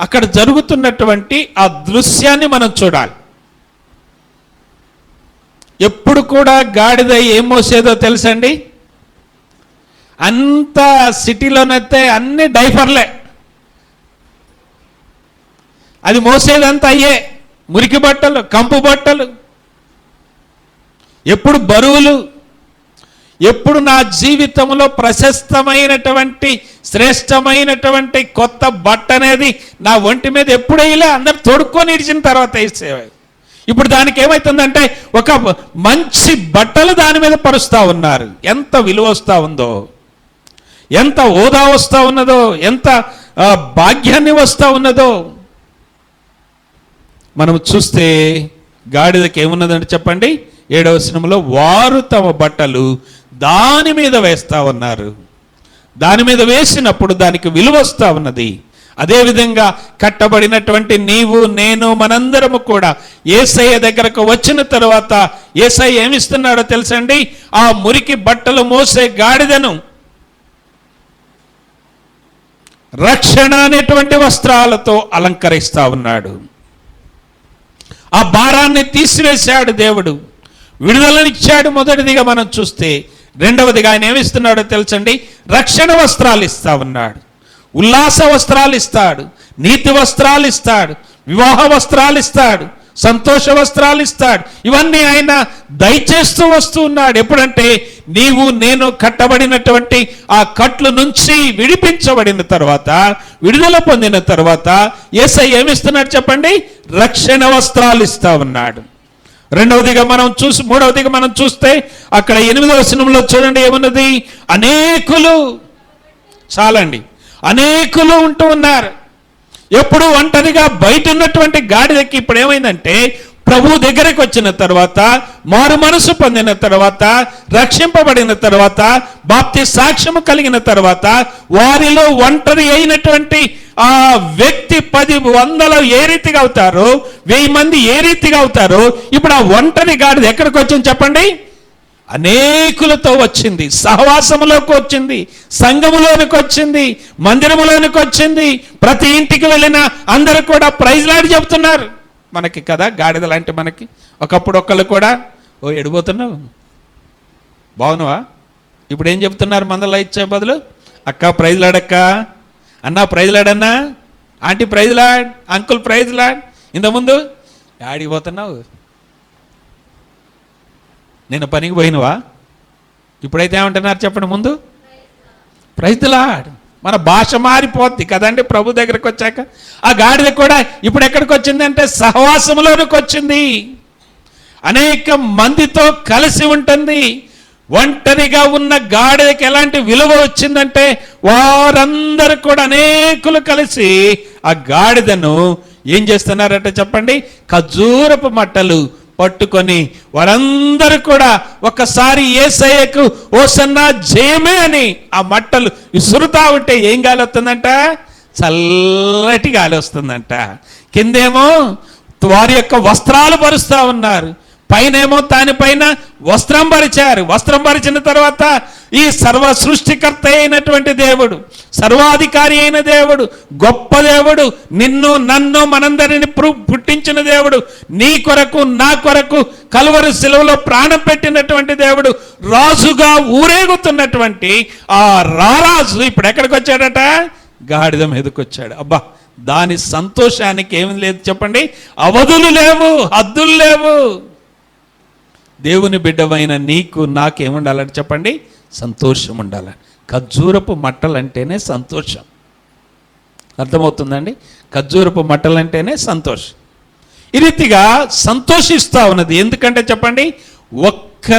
Speaker 1: అక్కడ జరుగుతున్నటువంటి ఆ దృశ్యాన్ని మనం చూడాలి. ఎప్పుడు కూడా గాడిద ఏం మోసేదో తెలుసండి? అంత సిటీలోనైతే అన్ని డైపర్లే, అది మోసేదంతా అయ్యే మురికి బట్టలు, కంపు బట్టలు, ఎప్పుడు బరువులు. ఎప్పుడు నా జీవితంలో ప్రశస్తమైనటువంటి శ్రేష్టమైనటువంటి కొత్త బట్ట అనేది నా ఒంటి మీద ఎప్పుడు వేయలే, అందరు తొడుక్కొని ఇడిచిన తర్వాత వేసేవారు. ఇప్పుడు దానికి ఏమవుతుందంటే ఒక మంచి బట్టలు దాని మీద పరుస్తూ ఉన్నారు. ఎంత విలువ వస్తూ ఉందో, ఎంత హోదా వస్తూ ఉన్నదో, ఎంత భాగ్యాన్ని వస్తూ ఉన్నదో మనం చూస్తే గాడిదకి ఏమున్నదంటే చెప్పండి, 7వ వచనంలో వారు తమ బట్టలు దాని మీద వేస్తా ఉన్నారు. దాని మీద వేసినప్పుడు దానికి విలువ వస్తూ ఉన్నది. అదేవిధంగా కట్టబడినటువంటి నీవు నేను మనందరము కూడా యేసయ్య దగ్గరకు వచ్చిన తర్వాత యేసయ్య ఏమిస్తున్నాడో తెలుసండి? ఆ మురికి బట్టలు మోసే గాడిదను రక్షణ అనేటువంటి వస్త్రాలతో అలంకరిస్తా ఉన్నాడు. ఆ భారాన్ని తీసివేశాడు దేవుడు, విడుదలనిచ్చాడు. మొదటిదిగా మనం చూస్తే, రెండవదిగా ఆయన ఏమిస్తున్నాడో తెలుసండి? రక్షణ వస్త్రాలు ఇస్తా ఉన్నాడు, ఉల్లాస వస్త్రాలు ఇస్తాడు, నీతి వస్త్రాలు ఇస్తాడు, వివాహ వస్త్రాలు ఇస్తాడు, సంతోష వస్త్రాలు ఇస్తాడు. ఇవన్నీ ఆయన దయచేస్తూ వస్తూ ఉన్నాడు. ఎప్పుడంటే నీవు నేను కట్టబడినటువంటి ఆ కట్లు నుంచి విడిపించబడిన తర్వాత, విడుదల పొందిన తర్వాత యేసయ్య ఏమిస్తున్నాడు చెప్పండి? రక్షణ వస్త్రాలు ఇస్తా ఉన్నాడు. మూడవదిగా మనం చూస్తే అక్కడ 8వ వచనంలో చూడండి ఏమన్నది? అనేకులు చాలండి. అనేకులు ఉంటూ ఉన్నారు. ఎప్పుడు ఒంటరిగా బయట ఉన్నటువంటి గాడిదకి ఇప్పుడు ఏమైందంటే, ప్రభు దగ్గరికి వచ్చిన తర్వాత, మారు మనసు పొందిన తర్వాత, రక్షింపబడిన తర్వాత, బాప్తి సాక్ష్యము కలిగిన తర్వాత, వారిలో ఒంటరి అయినటువంటి ఆ వ్యక్తి 10 100 ఏ రీతిగా అవుతారో, 1000 మంది ఏ రీతిగా అవుతారో, ఇప్పుడు ఆ ఒంటరి గాడిద ఎక్కడికి వచ్చింది చెప్పండి? అనేకులతో వచ్చింది, సహవాసములోకి వచ్చింది, సంఘములోనికి వచ్చింది, మందిరములోనికి వచ్చింది. ప్రతి ఇంటికి వెళ్ళిన అందరూ కూడా ప్రైజ్ లాడి చెప్తున్నారు. మనకి కదా గాడిద లాంటి మనకి ఒకప్పుడు ఒక్కళ్ళు కూడా, ఓ ఎడిపోతున్నావు, బాగున్నావా, ఇప్పుడు ఏం చెప్తున్నారు? మందలా ఇచ్చే బదులు, అక్క ప్రైజ్ లాడక్క, అన్న ప్రైజ్ లాడన్నా, aunty praise lord, uncle praise lord. ఇంతకుముందు ఆడికి పోతున్నావు, నేను పనికి పోయినవా, ఇప్పుడైతే ఏమంటున్నారు చెప్పండి? ముందు ప్రైజ్ లాడ్. మన భాష మారిపోద్ది కదండి ప్రభు దగ్గరకు వచ్చాక. ఆ గాడిద కూడా ఇప్పుడు ఎక్కడికి వచ్చిందంటే సహవాసంలోనికి వచ్చింది, అనేక మందితో కలిసి ఉంటుంది. ఒంటరిగా ఉన్న గాడిదకి ఎలాంటి విలువ వచ్చిందంటే, వారందరూ కూడా అనేకులు కలిసి ఆ గాడిదను ఏం చేస్తున్నారట చెప్పండి? ఖర్జూరపు మట్టలు పట్టుకొని వారందరూ కూడా ఒక్కసారి యేసయ్యకు హోసన్నా జయమే అని ఆ మట్టలు విసురుతా ఉంటే ఏం గాలి వస్తుందంట? చల్లటి గాలి వస్తుందంట. కిందేమో వారి యొక్క వస్త్రాలు పరుస్తూ ఉన్నారు, పైనేమో దానిపైన వస్త్రం పరిచారు. వస్త్రం పరిచిన తర్వాత ఈ సర్వ సృష్టికర్త అయినటువంటి దేవుడు, సర్వాధికారి అయిన దేవుడు, గొప్ప దేవుడు, నిన్ను నన్ను మనందరిని పుట్టించిన దేవుడు, నీ కొరకు నా కొరకు కలువరి శిలువలో ప్రాణం పెట్టినటువంటి దేవుడు, రాజుగా ఊరేగుతున్నటువంటి ఆ రారాజు ఇప్పుడు ఎక్కడికి వచ్చాడట? గాడిద మీదకి వచ్చాడు. అబ్బా, దాని సంతోషానికి ఏమి లేదు చెప్పండి? అవధులు లేవు, హద్దులు లేవు. దేవుని బిడ్డమైన నీకు నాకేముండాలని చెప్పండి? సంతోషం ఉండాలని. ఖర్జూరపు మట్టలు అంటేనే సంతోషం. అర్థమవుతుందండి? ఖర్జూరపు మట్టలు అంటేనే సంతోషం. ఈ రీతిగా సంతోషిస్తూ ఉన్నది. ఎందుకంటే చెప్పండి, ఒక్క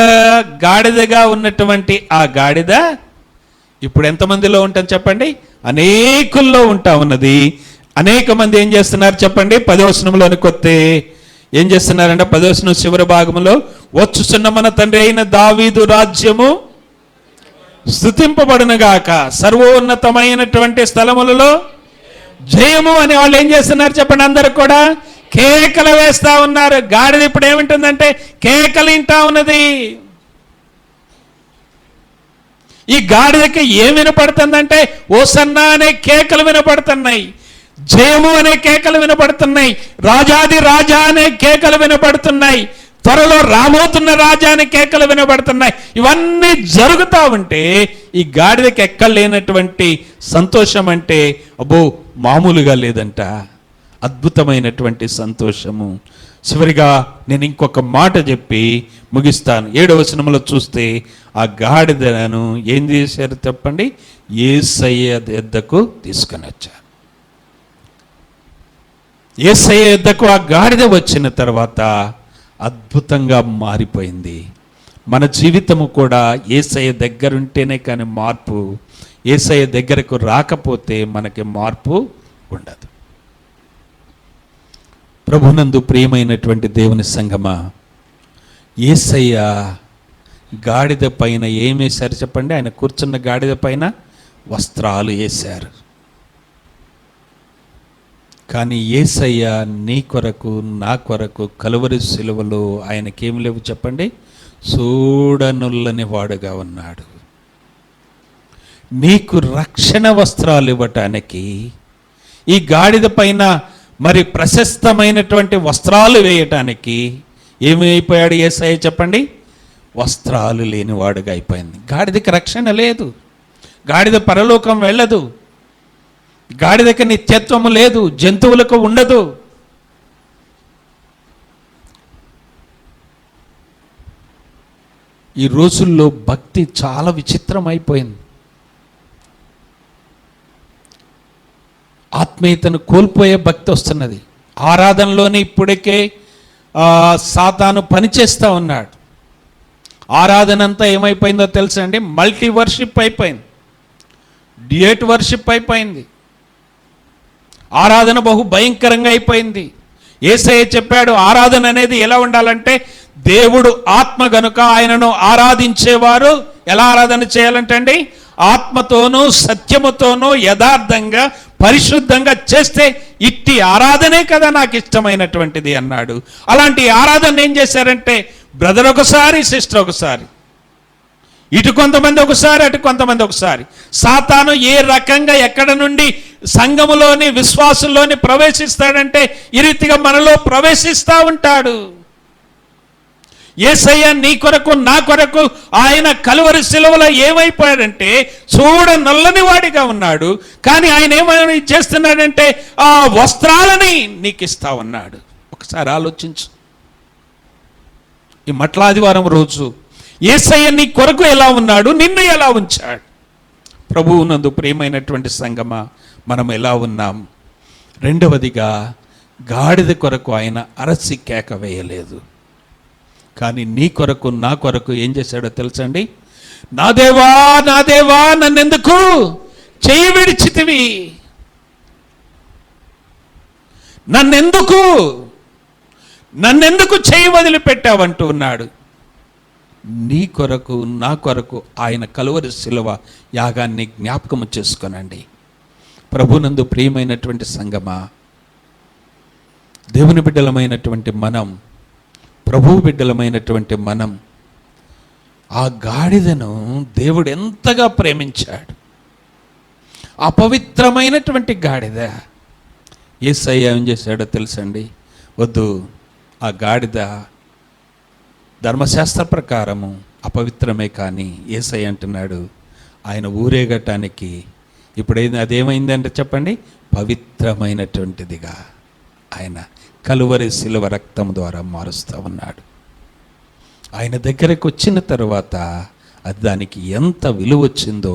Speaker 1: గాడిదగా ఉన్నటువంటి ఆ గాడిద ఇప్పుడు ఎంతమందిలో ఉంటుంది చెప్పండి? అనేకుల్లో ఉంటా ఉన్నది. అనేక మంది ఏం చేస్తున్నారు చెప్పండి? 10వ వచనంలోనికి వస్తే ఏం చేస్తున్నారంటే, 10వ వచనం చివరి భాగంలో, వచ్చుచున్న మన తండ్రి అయిన దావీదు రాజ్యము స్తుతింపబడునుగాక, సర్వోన్నతమైనటువంటి స్థలములలో జయము అని వాళ్ళు ఏం చేస్తున్నారు చెప్పండి? అందరూ కూడా కేకలు వేస్తా ఉన్నారు. గాడిద ఇప్పుడు ఏమింటుందంటే కేకలు వింటా ఉన్నది. ఈ గాడిదకి ఏం వినపడుతుందంటే హోసన్నా అనే కేకలు వినపడుతున్నాయి, జయము అనే కేకలు వినపడుతున్నాయి, రాజాది రాజా అనే కేకలు వినపడుతున్నాయి, త్వరలో రాబోతున్న రాజా అనే కేకలు వినపడుతున్నాయి. ఇవన్నీ జరుగుతూ ఉంటే ఈ గాడిదకి ఎక్కలేనటువంటి సంతోషం అంటే అబ్బో మామూలుగా లేదంట, అద్భుతమైనటువంటి సంతోషము. చివరిగా నేను ఇంకొక మాట చెప్పి ముగిస్తాను. 7వ వచనంలో చూస్తే ఆ గాడిదను ఏం చేశారు చెప్పండి? యేసయ్య యొద్దకు తీసుకొని వచ్చారు. యేసయ్య యొద్దకు ఆ గాడిద వచ్చిన తర్వాత అద్భుతంగా మారిపోయింది. మన జీవితము కూడా యేసయ్య దగ్గరుంటేనే కానీ మార్పు, యేసయ్య దగ్గరకు రాకపోతే మనకి మార్పు ఉండదు. ప్రభునందు ప్రియమైనటువంటి దేవుని సంగమా, యేసయ్య గాడిద పైన ఏం వేశారు చెప్పండి? ఆయన కూర్చున్న గాడిద పైన వస్త్రాలు వేశారు. కానీ యేసయ్య నీ కొరకు నా కొరకు కలువరి సిలువలో ఆయనకేం లేవు చెప్పండి? చూడనుల్లని వాడుగా ఉన్నాడు. నీకు రక్షణ వస్త్రాలు ఇవ్వటానికి ఈ గాడిద పైన మరి ప్రశస్తమైనటువంటి వస్త్రాలు వేయటానికి ఏమైపోయాడు యేసయ్య చెప్పండి? వస్త్రాలు లేనివాడుగా అయిపోయింది. గాడిదకి రక్షణ లేదు, గాడిద పరలోకం వెళ్ళదు, గాడిదకి నిత్యత్వము లేదు, జంతువులకు ఉండదు. ఈ రోజుల్లో భక్తి చాలా విచిత్రం అయిపోయింది. ఆత్మీయతను కోల్పోయే భక్తి వస్తున్నది. ఆరాధనలోనే ఇప్పటికే సాతాను పనిచేస్తూ ఉన్నాడు. ఆరాధన అంతా ఏమైపోయిందో తెలుసా అండి? మల్టీ వర్షిప్ అయిపోయింది. డ్యూయట్ వర్షిప్ అయిపోయింది. ఆరాధన బహు భయంకరంగా అయిపోయింది. యేసయ్య చెప్పాడు, ఆరాధన అనేది ఎలా ఉండాలంటే, దేవుడు ఆత్మ గనుక ఆయనను ఆరాధించేవారు ఎలా ఆరాధన చేయాలంటే అండి, ఆత్మతోనూ సత్యముతోనూ యథార్థంగా పరిశుద్ధంగా చేస్తే ఇట్టి ఆరాధనే కదా నాకు ఇష్టమైనటువంటిది అన్నాడు. అలాంటి ఆరాధన ఏం చేశారంటే, బ్రదర్ ఒకసారి, సిస్టర్ ఒకసారి, ఇటు కొంతమంది ఒకసారి, అటు కొంతమంది ఒకసారి. సాతాను ఏ రకంగా ఎక్కడ నుండి సంఘములోని విశ్వాసుల్లోని ప్రవేశిస్తాడంటే ఈ రీతిగా మనలో ప్రవేశిస్తూ ఉంటాడు. యేసయ్య నీ కొరకు నా కొరకు ఆయన కలువరి శిలువలో ఏమైపోయాడంటే చూడ నల్లని వాడిగా ఉన్నాడు, కానీ ఆయన ఏమైనా చేస్తున్నాడంటే ఆ వస్త్రాలని నీకు ఇస్తా ఉన్నాడు. ఒకసారి ఆలోచించు. ఈ మట్లాదివారం రోజు యేసయ్య నీ కొరకు ఎలా ఉన్నాడు, నిన్ను ఎలా ఉంచాడు. ప్రభువునందు ప్రియమైనటువంటి సంగమా, మనం ఎలా ఉన్నాం? రెండవదిగా, గాడిద కొరకు ఆయన అరసి కేక వేయలేదు, కానీ నీ కొరకు నా కొరకు ఏం చేశాడో తెలుసండి? నా దేవా, నా దేవా, నన్నెందుకు చెయ్యి విడిచితివి, నన్నెందుకు చెయ్యి వదిలిపెట్టావంటూ ఉన్నాడు. నీ కొరకు నా కొరకు ఆయన కలువరి శిలువ యాగాన్ని జ్ఞాపకము చేసుకోనండి. ప్రభునందు ప్రియమైనటువంటి సంగమా, దేవుని బిడ్డలమైనటువంటి మనం, ప్రభువు బిడ్డలమైనటువంటి మనం, ఆ గాడిదను దేవుడు ఎంతగా ప్రేమించాడు. అపవిత్రమైనటువంటి గాడిద. యేసయ్య ఏం చేశాడో తెలుసండి? వద్దు, ఆ గాడిద ధర్మశాస్త్ర ప్రకారము అపవిత్రమే, కానీ యేసయ్య అంటున్నాడు ఆయన ఊరేగటానికి ఇప్పుడైంది అదేమైందంటే చెప్పండి, పవిత్రమైనటువంటిదిగా ఆయన కలువరి శిలువ రక్తం ద్వారా మారుస్తూ ఉన్నాడు. ఆయన దగ్గరకు వచ్చిన తర్వాత అది దానికి ఎంత విలువ వచ్చిందో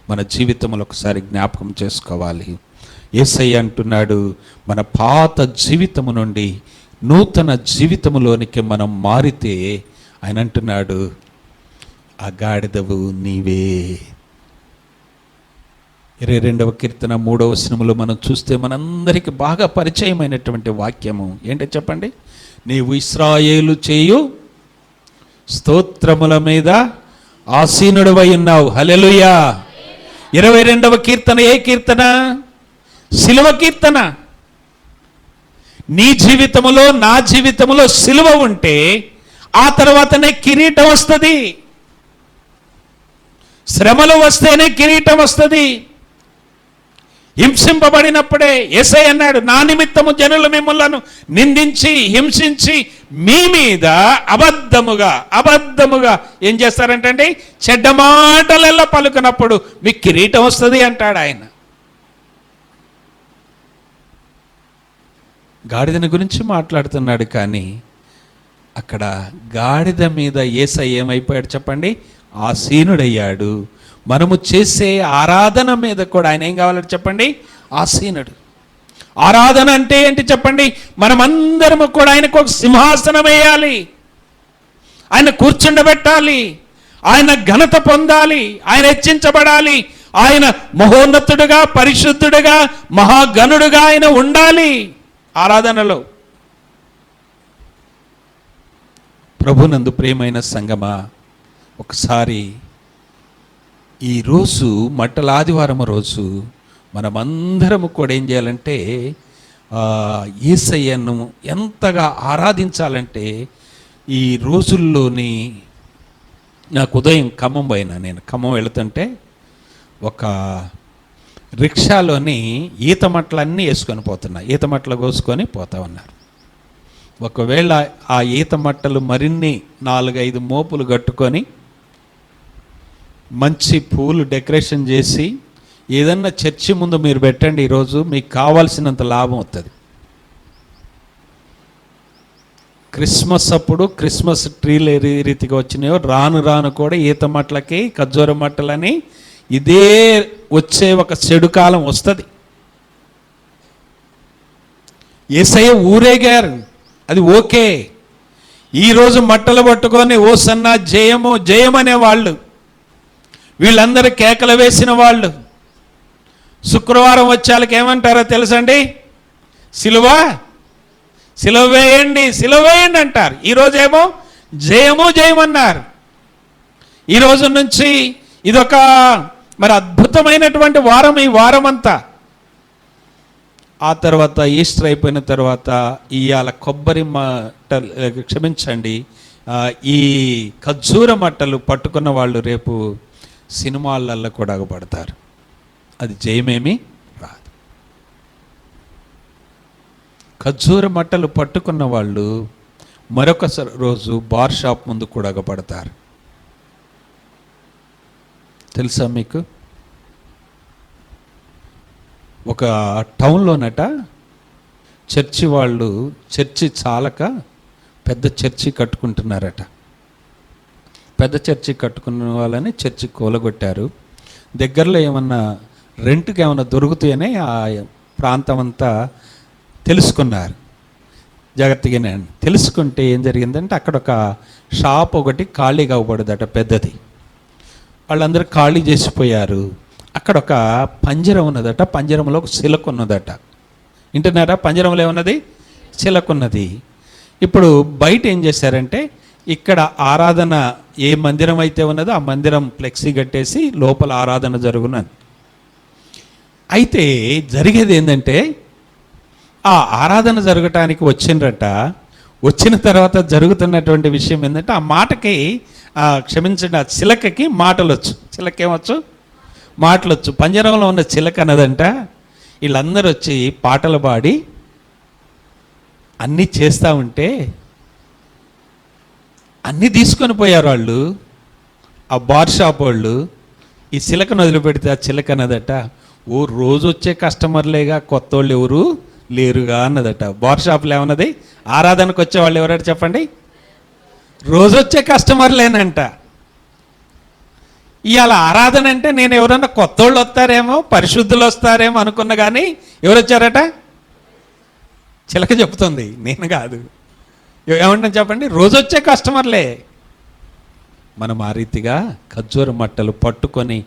Speaker 1: మన జీవితంలో ఒకసారి జ్ఞాపకం చేసుకోవాలి. యేసయ్య అంటున్నాడు, మన పాత జీవితము నుండి నూతన జీవితములోనికి మనం మారితే ఆయన అంటున్నాడు, ఆ గాడిదవు నీవే. 22వ కీర్తన 3వ వచనములో మనం చూస్తే మనందరికీ బాగా పరిచయమైనటువంటి వాక్యము ఏంటో చెప్పండి? నీవు ఇశ్రాయేలు చేయు స్తోత్రముల మీద ఆసీనుడవై ఉన్నావు. హల్లెలూయా. 22వ కీర్తన ఏ కీర్తన? సిలువ కీర్తన. నీ జీవితములో నా జీవితములో సిలువ ఉంటే ఆ తర్వాతనే కిరీటం వస్తుంది. శ్రమలు వస్తేనే కిరీటం వస్తుంది. హింసింపబడినప్పుడే యేసయ్య అన్నాడు, నా నిమిత్తము జనులు మిమ్మల్ని నిందించి హింసించి మీ మీద అబద్ధముగా ఏం చేస్తారంటండి? చెడ్డ మాటలెల్లా పలుకునప్పుడు మీకు కిరీటం వస్తుంది అంటాడు ఆయన. గాడిదని గురించి మాట్లాడుతున్నాడు, కానీ అక్కడ గాడిద మీద యేసయ్య ఏమైపోయాడు చెప్పండి? ఆసీనుడయ్యాడు. మనము చేసే ఆరాధన మీద కూడా ఆయన ఏం కావాలంటే చెప్పండి? ఆసీనుడు. ఆరాధన అంటే ఏంటి చెప్పండి? మనమందరము కూడా ఆయనకు ఒక సింహాసనం వేయాలి, ఆయన కూర్చుండబెట్టాలి, ఆయన ఘనత పొందాలి, ఆయన హెచ్చించబడాలి, ఆయన మహోన్నతుడుగా పరిశుద్ధుడుగా మహాగణుడుగా ఆయన ఉండాలి ఆరాధనలో. ప్రభునందు ప్రియమైన సంగమా, ఒకసారి ఈరోజు మట్టల ఆదివారం రోజు మనమందరము కూడా ఏం చేయాలంటే యేసయ్యను ఎంతగా ఆరాధించాలంటే, ఈ రోజుల్లోని నాకు ఉదయం ఖమ్మం పోయినా, నేను ఖమ్మం వెళుతుంటే ఒక రిక్షాలోని ఈత మట్టలన్నీ వేసుకొని పోతున్నా, ఈత మట్టలు కోసుకొని పోతా ఉన్నారు. ఒకవేళ ఆ ఈత మట్టలు మరిన్ని 4-5 మోపులు కట్టుకొని మంచి పూలు డెకరేషన్ చేసి ఏదన్నా చర్చి ముందు మీరు పెట్టండి, ఈరోజు మీకు కావాల్సినంత లాభం వస్తుంది. క్రిస్మస్ అప్పుడు క్రిస్మస్ ట్రీలు ఏ రీతిగా వచ్చినాయో రాను రాను కూడా ఈత మట్టలకి ఖర్జూర మట్టలని ఇదే వచ్చే ఒక చెడు కాలం వస్తుంది. యేసయ్య ఊరేగారు, అది ఓకే. ఈరోజు మట్టలు పట్టుకొని ఓసన్నా జయము జయమనే వాళ్ళు, వీళ్ళందరూ కేకలు వేసిన వాళ్ళు, శుక్రవారం వచ్చేళ్ళకి ఏమంటారో తెలుసండి? సిలువ వేయండి, సిలువ వేయండి అంటారు. ఈరోజేమో జయము జయమన్నారు. ఈ రోజు నుంచి ఇదొక మరి అద్భుతమైనటువంటి వారం, ఈ వారం అంతా. ఆ తర్వాత ఈస్టర్ అయిపోయిన తర్వాత ఇవాళ కొబ్బరి మట్టలు, క్షమించండి, ఈ ఖర్జూర మట్టలు పట్టుకున్న వాళ్ళు రేపు సినిమాలలో కూడా పడతారు. అది జయమేమి రాదు. ఖర్జూర మట్టలు పట్టుకున్న వాళ్ళు మరొక రోజు బార్ షాప్ ముందు కూడా పడతారు. తెలుసా మీకు? ఒక టౌన్లోనట చర్చి వాళ్ళు చర్చి చాలక పెద్ద చర్చి కట్టుకుంటున్నారట. పెద్ద చర్చి కట్టుకున్న వాళ్ళని చర్చి కూలగొట్టారు. దగ్గరలో ఏమన్నా రెంట్కి ఏమన్నా దొరుకుతాయని ఆ ప్రాంతం అంతా తెలుసుకున్నారు. జాగ్రత్తగానే తెలుసుకుంటే ఏం జరిగిందంటే అక్కడ ఒక షాప్ ఒకటి ఖాళీగా అవ్వబడదట, పెద్దది. వాళ్ళందరూ ఖాళీ చేసిపోయారు. అక్కడ ఒక పంజరం ఉన్నదట, పంజరంలో ఒక చిలక ఉన్నదట. వింటున్నారా? పంజరంలో ఏమున్నది? చిలక ఉన్నది. ఇప్పుడు బయట ఏం చేశారంటే ఇక్కడ ఆరాధన ఏ మందిరం అయితే ఉన్నదో ఆ మందిరం ఫ్లెక్సీ కట్టేసి లోపల ఆరాధన జరుగునని. అయితే జరిగేది ఏంటంటే ఆ ఆరాధన జరగటానికి వచ్చిండ్రట. వచ్చిన తర్వాత జరుగుతున్నటువంటి విషయం ఏంటంటే ఆ మాటకి, క్షమించండి, ఆ చిలకకి మాటలొచ్చు. చిలకేమొచ్చు? మాటలొచ్చు. పంజరంలో ఉన్న చిలక అన్నదంట వీళ్ళందరూ వచ్చి పాటలు పాడి అన్నీ చేస్తూ ఉంటే అన్నీ తీసుకొని పోయారు వాళ్ళు. ఆ బార్ షాప్ వాళ్ళు ఈ చిలకను వదిలిపెడితే ఆ చిలక అన్నదట, ఓ రోజు వచ్చే కస్టమర్లేగా, కొత్త వాళ్ళు ఎవరు లేరుగా అన్నదట. బార్ షాప్లో ఏమన్నది? ఆరాధనకు వచ్చే వాళ్ళు ఎవరంటే చెప్పండి? రోజు వచ్చే కస్టమర్లేనంట. ఇవాళ ఆరాధన అంటే నేను ఎవరన్నా కొత్త వాళ్ళు వస్తారేమో, పరిశుద్ధులు వస్తారేమో అనుకున్నా, కానీ ఎవరు వచ్చారట? చిలక చెప్తుంది, నేను కాదు. ఏమంటాం చెప్పండి? రోజు వచ్చే కస్టమర్లే. మనం ఆ రీతిగా ఖర్జూర మట్టలు పట్టుకొని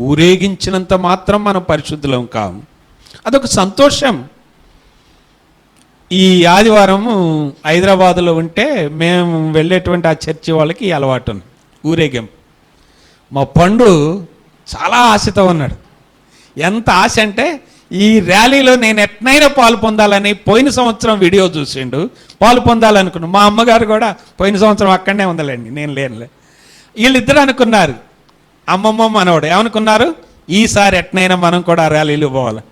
Speaker 1: ఊరేగించినంత మాత్రం మనం పరిశుద్ధులం కాము. అదొక సంతోషం. ఈ ఆదివారము హైదరాబాదులో ఉంటే మేము వెళ్ళేటువంటి ఆ చర్చి వాళ్ళకి ఈ అలవాటు ఉంది, ఊరేగింపు. మా పండు చాలా ఆశతో ఉన్నాడు. ఎంత ఆశ అంటే ఈ ర్యాలీలో నేను ఎట్నైనా పాలు పొందాలని పోయిన సంవత్సరం వీడియో చూసిండు, పాలు పొందాలనుకున్నాను. మా అమ్మగారు కూడా పోయిన సంవత్సరం అక్కడనే ఉందలేండి, నేను లేనులే. వీళ్ళిద్దరు అనుకున్నారు, అమ్మమ్మ మనవడు ఏమనుకున్నారు, ఈసారి ఎట్నైనా మనం కూడా ర్యాలీలు పోవాలి.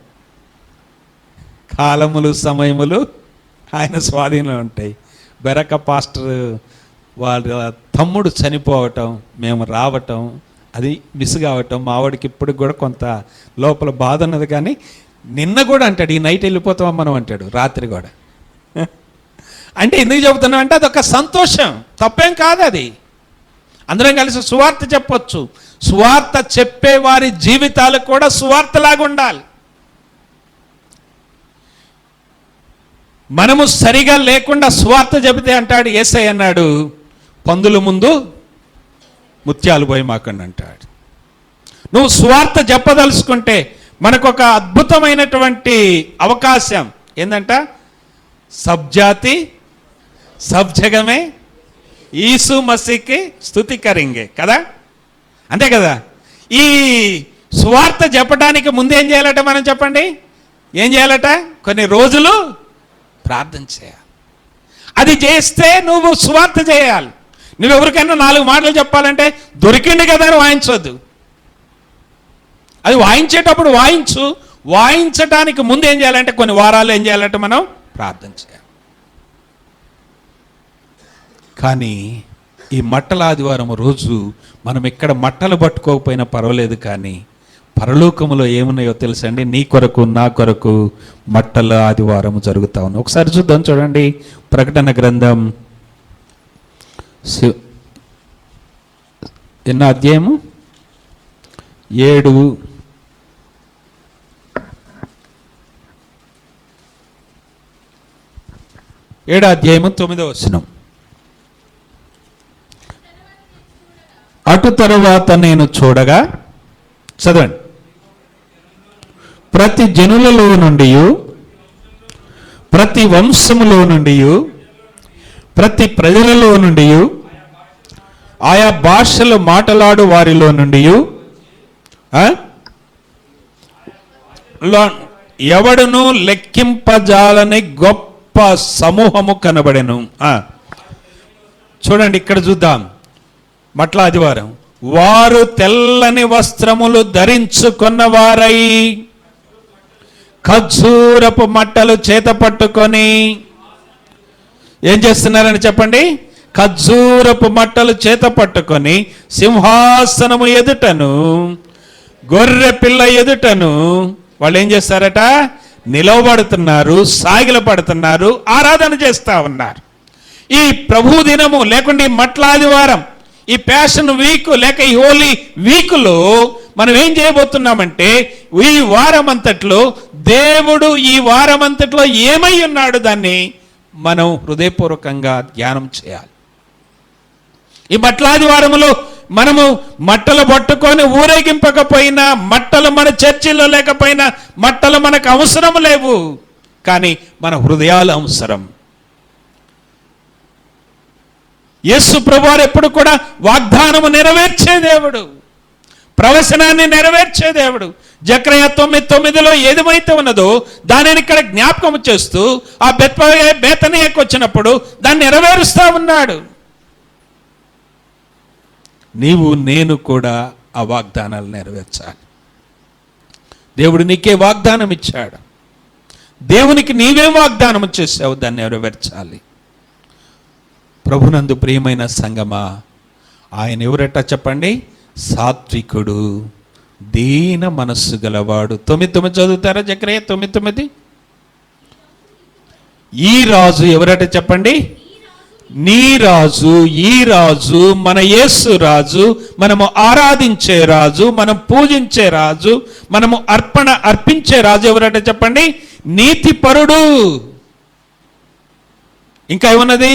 Speaker 1: కాలములు సమయములు ఆయన స్వాధీనంలో ఉంటాయి. బెరక పాస్టర్ వాళ్ళ తమ్ముడు చనిపోవటం, మేము రావటం, అది మిస్ కావటం మా ఆవిడకి ఇప్పటికి కూడా కొంత లోపల బాధ ఉన్నది. కానీ నిన్న కూడా అంటాడు, ఈ నైట్ వెళ్ళిపోతాం మనం అంటాడు, రాత్రి కూడా. అంటే ఎందుకు చెబుతున్నాం అంటే అదొక సంతోషం, తప్పేం కాదు. అది అందరం కలిసి సువార్త చెప్పొచ్చు. సువార్త చెప్పే వారి జీవితాలు కూడా సువార్తలాగా ఉండాలి. మనము సరిగా లేకుండా సువార్త చెబితే అంటాడు యేసయ్య అన్నాడు, పందుల ముందు ముత్యాలు పోయి మాకండి అంటాడు. నువ్వు సువార్త చెప్పదలుచుకుంటే మనకొక అద్భుతమైనటువంటి అవకాశం ఏంటంట, సబ్ జాతి సబ్ జగమే ఈసు మసీకి స్తుతి కరింగే కదా, అంతే కదా. ఈ సువార్త చెప్పడానికి ముందు ఏం చేయాలట మనం చెప్పండి? ఏం చేయాలట? కొన్ని రోజులు ప్రార్థన చేయాలి. అది చేస్తే నువ్వు సువార్త చేయాలి. నువ్వెవరికైనా 4 మాటలు చెప్పాలంటే దొరికింది కదా అని వాయించవద్దు. అది వాయించేటప్పుడు వాయించు. వాయించడానికి ముందు ఏం చేయాలంటే కొన్ని వారాలు ఏం చేయాలంటే మనం ప్రార్థన చేయాలి. కానీ ఈ మట్టల ఆదివారం రోజు మనం ఇక్కడ మట్టలు పట్టుకోకపోయినా పర్వాలేదు, కానీ పరలోకములో ఏమున్నాయో తెలుసండి? నీ కొరకు నా కొరకు మట్టల ఆదివారం జరుగుతా ఉంది. ఒకసారి చూద్దాం, చూడండి. ప్రకటన గ్రంథం ఎన్నో అధ్యాయము? 7 అధ్యాయము 9వ వచనం. అటు తరువాత నేను చూడగా, చదవండి, ప్రతి జనులలో నుండి, ప్రతి వంశములో నుండి, ప్రతి ప్రజలలో నుండి, ఆయా భాషలు మాట్లాడు వారిలో నుండి ఎవడును లెక్కింపజాలని గొప్ప సమూహము కనబడెను. చూడండి, ఇక్కడ చూద్దాం. మట్ల ఆదివారం, వారు తెల్లని వస్త్రములు ధరించుకున్నవారై ఖర్జూరపు మట్టలు చేత పట్టుకొని ఏం చేస్తున్నారని చెప్పండి? ఖర్జూరపు మట్టలు చేత పట్టుకొని సింహాసనము ఎదుటను గొర్రె పిల్ల ఎదుటను వాళ్ళు ఏం చేస్తారట? నిలవబడుతున్నారు, సాగిల పడుతున్నారు, ఆరాధన చేస్తా ఉన్నారు. ఈ ప్రభు దినము లేకుంటే ఈ మట్ల ఆదివారం, ఈ ప్యాషన్ వీక్ లేక ఈ హోలీ వీక్లో మనం ఏం చేయబోతున్నామంటే, ఈ వారమంతట్లో దేవుడు ఈ వారమంతట్లో ఏమై ఉన్నాడు దాన్ని మనం హృదయపూర్వకంగా ధ్యానం చేయాలి. ఈ మట్ల ఆదివారములో మనము మట్టలు పట్టుకొని ఊరేగింపకపోయినా, మట్టలు మన చర్చిలో లేకపోయినా, మట్టలు మనకు అవసరం లేవు, కానీ మన హృదయాలు అవసరం. యేసు ప్రభువారు ఎప్పుడు కూడా వాగ్దానము నెరవేర్చే దేవుడు, ప్రవచనాన్ని నెరవేర్చే దేవుడు. జకర్యా 9:9లో ఏదేమైతే ఉన్నదో దానిని ఇక్కడ జ్ఞాపకం చేస్తూ ఆ బేతనియకు వచ్చినప్పుడు దాన్ని నెరవేరుస్తా ఉన్నాడు. నీవు నేను కూడా ఆ వాగ్దానాలు నెరవేర్చాలి. దేవుడు నీకే వాగ్దానం ఇచ్చాడు. దేవునికి నీవేం వాగ్దానం చేసావు, దాన్ని నెరవేర్చాలి. ప్రభునందు ప్రియమైన సంగమా, ఆయన ఎవరట చెప్పండి? సాత్వికుడు, దీన మనస్సు గలవాడు. 9:9 చదువుతారా? జకర్యా 9:9. ఈ రాజు ఎవరట చెప్పండి? నీ రాజు, ఈ రాజు, మన యేసు రాజు, మనము ఆరాధించే రాజు, మనం పూజించే రాజు, మనము అర్పించే రాజు ఎవరట చెప్పండి? నీతిపరుడు. ఇంకా ఏమన్నది?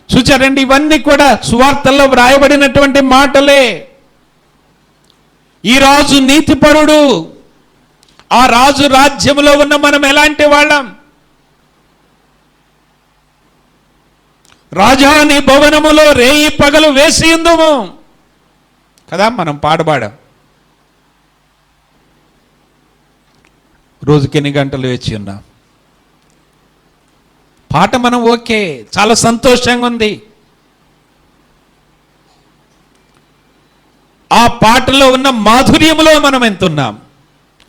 Speaker 1: చూచారండి, ఇవన్నీ కూడా సువార్తల్లో వ్రాయబడినటువంటి మాటలే. ఈ రాజు నీతిపరుడు. ఆ రాజు రాజ్యంలో ఉన్న మనం ఎలాంటి వాళ్ళం? రాజాని భవనములో రేయి పగలు వేసి ఉందుము కదా, మనం పాడబాడాం. రోజుకి ఎన్ని గంటలు వేచి ఉన్నాం? పాట మనం ఓకే, చాలా సంతోషంగా ఉంది. ఆ పాటలో ఉన్న మాధుర్యంలో మనం ఎంత ఉన్నాం?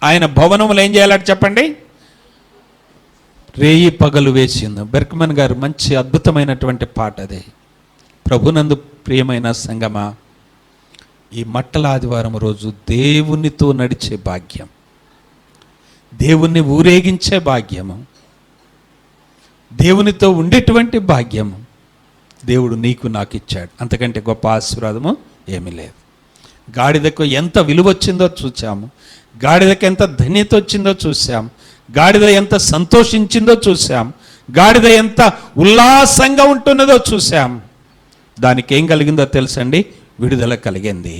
Speaker 1: ఆయన భవనములు ఏం చేయాలంటే చెప్పండి? రేయి పగలు వేసింది. బెర్క్మన్ గారు మంచి అద్భుతమైనటువంటి పాట అదే. ప్రభునందు ప్రియమైన సంగమా, ఈ మట్టల ఆదివారం రోజు దేవునితో నడిచే భాగ్యం, దేవుణ్ణి ఊరేగించే భాగ్యము, దేవునితో ఉండేటువంటి భాగ్యము దేవుడు నీకు నాకు ఇచ్చాడు. అంతకంటే గొప్ప ఆశీర్వాదము ఏమీ లేదు. గాడిదకు ఎంత విలువ వచ్చిందో చూసాము, గాడిదకి ఎంత ధన్యత వచ్చిందో చూసాం, గాడిద ఎంత సంతోషించిందో చూసాం, గాడిద ఎంత ఉల్లాసంగా ఉంటున్నదో చూసాం. దానికి ఏం కలిగిందో తెలుసండి? విడుదల కలిగింది.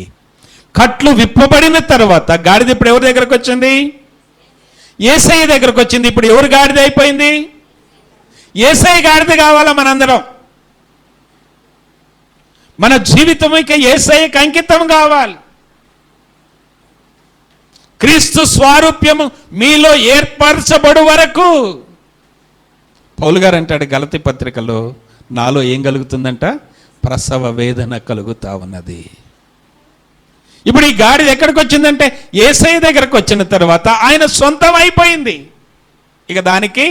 Speaker 1: కట్లు విప్పబడిన తర్వాత గాడిద ఇప్పుడు ఎవరి దగ్గరకు వచ్చింది? యేసయ్య దగ్గరకు వచ్చింది. ఇప్పుడు ఎవరు గాడిద అయిపోయింది? యేసయ్య గాడిద కావాలా మనందరం. మన జీవితం ఇక యేసయ్యకి అంకితం కావాలి. క్రీస్తు స్వారూప్యము మీలో ఏర్పరచబడు వరకు. పౌలు గారు అంటాడు గలతీ పత్రికలో, నాలో ఏం కలుగుతుందంట? ప్రసవ వేదన కలుగుతా ఉన్నది. ఇప్పుడు ఈ గాడిద ఎక్కడికి వచ్చిందంటే యేసయ్య దగ్గరకు వచ్చిన తర్వాత ఆయన సొంతం అయిపోయింది. ఇక దానికి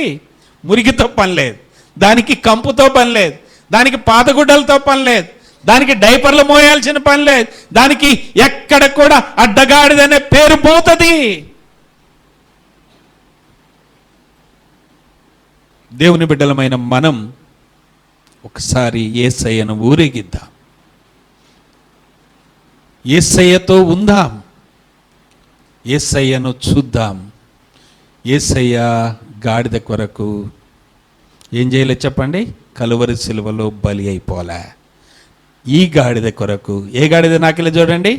Speaker 1: మురికితో పని లేదు, దానికి కంపుతో పని లేదు, దానికి పాతగుడ్డలతో పని లేదు, దానికి డైపర్లు మోయాల్సిన పని లేదు, దానికి ఎక్కడ కూడా అడ్డగాడిదనే పేరు పోతుంది. దేవుని బిడ్డలమైన మనం ఒకసారి యేసయ్యను ఊరేగిద్దాం, యేసయ్యతో ఉందాం, యేసయ్యను చూద్దాం. యేసయ్య గాడిద కొరకు ఏం చేయలేదు చెప్పండి? కలువరి సిలువలో బలి అయిపోలే. ఈ గాడిద కొరకు, ఏ గాడిద నాకెళ్ళి చూడండి,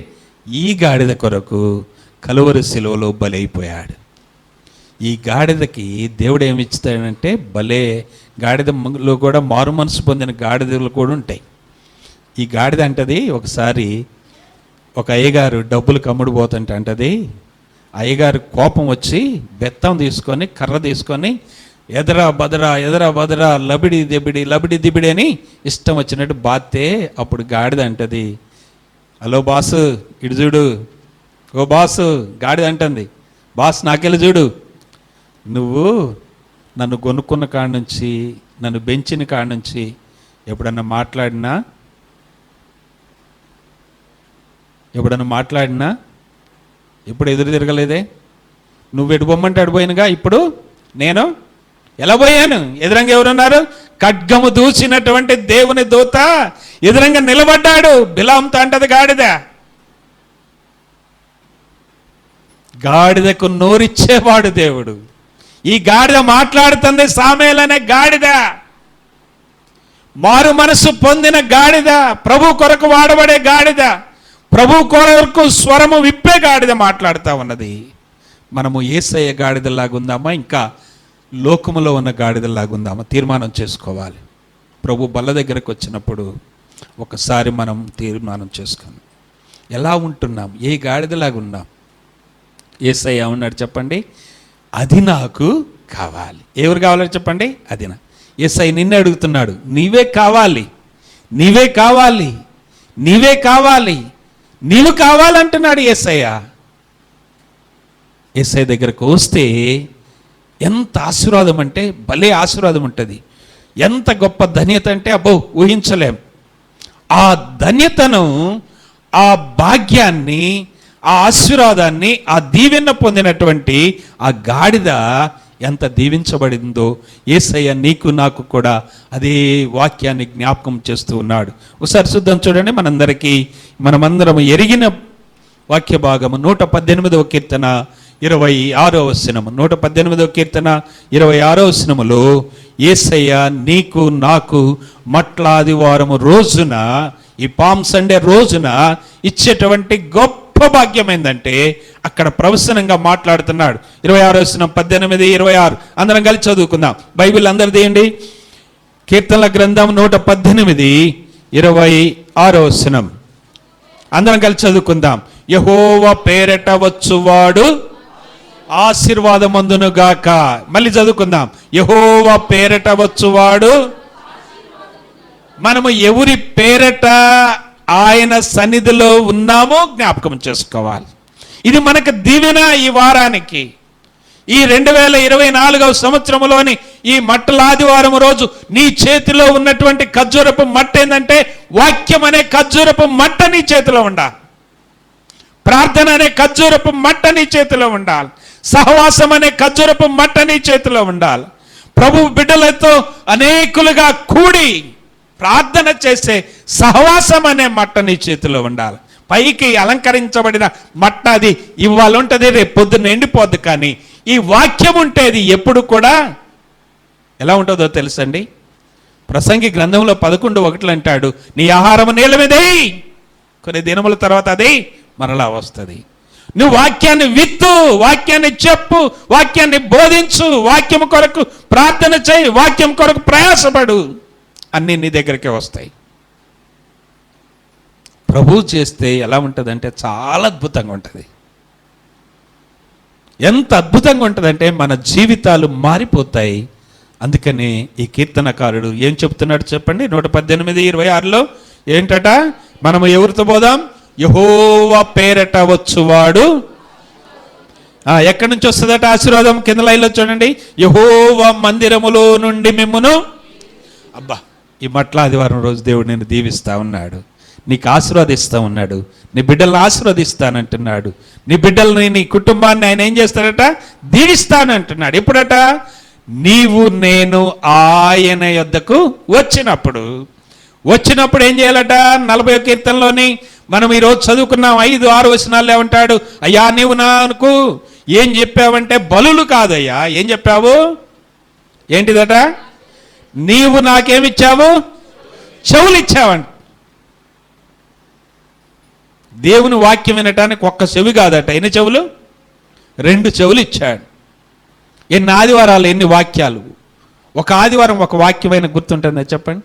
Speaker 1: ఈ గాడిద కొరకు కలువరి శిలువలో బలైపోయాడు. ఈ గాడిదకి దేవుడు ఏమి ఇస్తాడంటే, భలే గాడిదలో కూడా మారు మనసు పొందిన గాడిదలు కూడా ఉంటాయి. ఈ గాడిద అంటది, ఒకసారి ఒక అయ్యగారు డబ్బులు కమ్ముడు పోతుంటే అంటది, అయ్యగారు కోపం వచ్చి బెత్తం తీసుకొని, కర్ర తీసుకొని ఎదరా బదరా లబిడి దిబిడి అని ఇష్టం వచ్చినట్టు బాతే, అప్పుడు గాడిద అంటది, హలో బాసు ఇటు చూడు, ఓ బాసు, గాడిద అంటుంది, బాస్ నాకెళ్ళి చూడు, నువ్వు నన్ను కొనుక్కున్న కాడ నుంచి, నన్ను బెంచిన కాడ నుంచి ఎప్పుడన్నా మాట్లాడినా ఎప్పుడు ఎదురు తిరగలేదే, నువ్వు ఎటు పొమ్మంటే అడిపోయినగా, ఇప్పుడు నేను ఎలా పోయాను? ఎదురంగా ఎవరున్నారు? ఖడ్గము దూసినటువంటి దేవుని దూత ఎదురంగా నిలబడ్డాడు. బిలాంతో అంటది గాడిద. గాడిదకు నోరిచ్చేవాడు దేవుడు. ఈ గాడిద మాట్లాడుతుంది, సామేలు అనే గాడిద, మారు మనసు పొందిన గాడిద, ప్రభు కొరకు వాడబడే గాడిద, ప్రభు కొరకు స్వరము విప్పే గాడిద మాట్లాడుతూ ఉన్నది. మనము యేసయ్య గాడిదలాగా ఉందామా, ఇంకా లోకములో ఉన్న గాడిదలాగా ఉందామా? తీర్మానం చేసుకోవాలి. ప్రభు బల్ల దగ్గరకు వచ్చినప్పుడు ఒకసారి మనం తీర్మానం చేసుకున్నాం, ఎలా ఉంటున్నాం, ఏ గాడిదలాగా ఉన్నాం. యేసయ్య ఉన్నాడు చెప్పండి, అది నాకు కావాలి. ఎవరు కావాలని చెప్పండి? అది నా. యేసయ్య నిన్ను అడుగుతున్నాడు, నీవే కావాలి, నీవే కావాలి, నీవే కావాలి, నీవు కావాలంటున్నాడు యేసయ్య. యేసయ్య దగ్గరకు వస్తే ఎంత ఆశీర్వాదం అంటే, భలే ఆశీర్వాదం ఉంటుంది. ఎంత గొప్ప ధన్యత అంటే అబ్బో ఊహించలేం. ఆ ధన్యతను, ఆ భాగ్యాన్ని, ఆ ఆశీర్వాదాన్ని, ఆ దీవెన పొందినటువంటి ఆ గాడిద ఎంత దీవించబడిందో యేసయ్య నీకు నాకు కూడా అదే వాక్యాన్ని జ్ఞాపకం చేస్తూ ఉన్నాడు. ఒకసారి చూద్దాం చూడండి. మనమందరం ఎరిగిన వాక్య భాగము 118వ కీర్తన 26వ వచనము. 118వ కీర్తన 26వ వచనములో యేసయ్య నీకు నాకు మట్లాదివారము రోజున, ఈ పామ్ సండే రోజున ఇచ్చేటువంటి గొప్ప భాగ్యం ఏంటంటే, అక్కడ ప్రవచనంగా మాట్లాడుతున్నాడు. 26వ వచనం, 18, 26 అందరం కలిసి చదువుకుందాం. బైబిల్ అందరు తీయండి. కీర్తనల గ్రంథం 118, 26వ వచనం అందరం కలిసి చదువుకుందాం. యెహోవా పేరట వచ్చువాడు ఆశీర్వాదమందును గాక. మళ్ళీ చదువుకుందాం. యెహోవా పేరట వచ్చువాడు. మనము ఎవరి పేరట ఆయన సన్నిధిలో ఉన్నామో జ్ఞాపకం చేసుకోవాలి. ఇది మనకు దీవెన. ఈ వారానికి, ఈ 2024వ సంవత్సరంలోని ఈ మట్టల ఆదివారం రోజు నీ చేతిలో ఉన్నటువంటి ఖర్జూరపు మట్ట ఏంటంటే, వాక్యం అనే ఖర్జూరపు మట్ట నీ చేతిలో ఉండాలి. ప్రార్థన అనే ఖర్జూరపు మట్ట నీ చేతిలో ఉండాలి. సహవాసం అనే ఖర్జూరపు మట్ట నీ చేతిలో ఉండాలి. ప్రభు బిడ్డలతో అనేకులుగా కూడి ప్రార్థన చేసే సహవాసం అనే మట్ట నీ చేతిలో ఉండాలి. పైకి అలంకరించబడిన మట్ట అది ఇవాళ ఉంటుంది, రేపు పొద్దున్న ఎండిపోద్ది. కానీ ఈ వాక్యం ఉంటే అది ఎప్పుడు కూడా ఎలా ఉంటుందో తెలుసండి. ప్రసంగి గ్రంథంలో 11:1 అంటాడు, నీ ఆహారం నీళ్ళ మీదే, కొన్ని దినముల తర్వాత అది మరలా వస్తుంది. నువ్వు వాక్యాన్ని విత్తు, వాక్యాన్ని చెప్పు, వాక్యాన్ని బోధించు, వాక్యం కొరకు ప్రార్థన చేయి, వాక్యం కొరకు ప్రయాసపడు, అన్నీ నీ దగ్గరికే వస్తాయి. ప్రభు చేస్తే ఎలా ఉంటుందంటే చాలా అద్భుతంగా ఉంటుంది. ఎంత అద్భుతంగా ఉంటుందంటే మన జీవితాలు మారిపోతాయి. అందుకని ఈ కీర్తనకారుడు ఏం చెప్తున్నాడు చెప్పండి. 118:26లో ఏంటట, మనము ఎవరితో పోదాం? యెహోవా పేరట వచ్చువాడు. ఎక్కడి నుంచి వస్తుందట ఆశీర్వాదం? కింద లైన్లో చూడండి. యెహోవా మందిరములో నుండి మిమ్మును. అబ్బా, ఈ మట్ల ఆదివారం రోజు దేవుడు నేను దీవిస్తా ఉన్నాడు, నీకు ఆశీర్వాదిస్తూ ఉన్నాడు, నీ బిడ్డలను ఆశీర్వదిస్తానంటున్నాడు, నీ బిడ్డలని, నీ కుటుంబాన్ని ఆయన ఏం చేస్తాడట? దీవిస్తానంటున్నాడు. ఎప్పుడట? నీవు నేను ఆయన యొద్దకు వచ్చినప్పుడు ఏం చేయాలట? 40వ కీర్తనలోని మనం ఈరోజు చదువుకున్నాం 5-6 వచనాల్లో ఏమంటాడు? అయ్యా నీవు నాకు ఏం చెప్పావంటే బలులు కాదయ్యా, ఏం చెప్పావు? ఏంటిదట? నీవు నాకేమిచ్చావు? చెవులు ఇచ్చావంట. దేవుని వాక్యం వినటానికి ఒక్క చెవి కాదట. ఎన్ని చెవులు? 2 చెవులు ఇచ్చాడు. ఎన్ని ఆదివారాలు, ఎన్ని వాక్యాలు? ఒక ఆదివారం ఒక వాక్యమైన గుర్తుంటుందా చెప్పండి?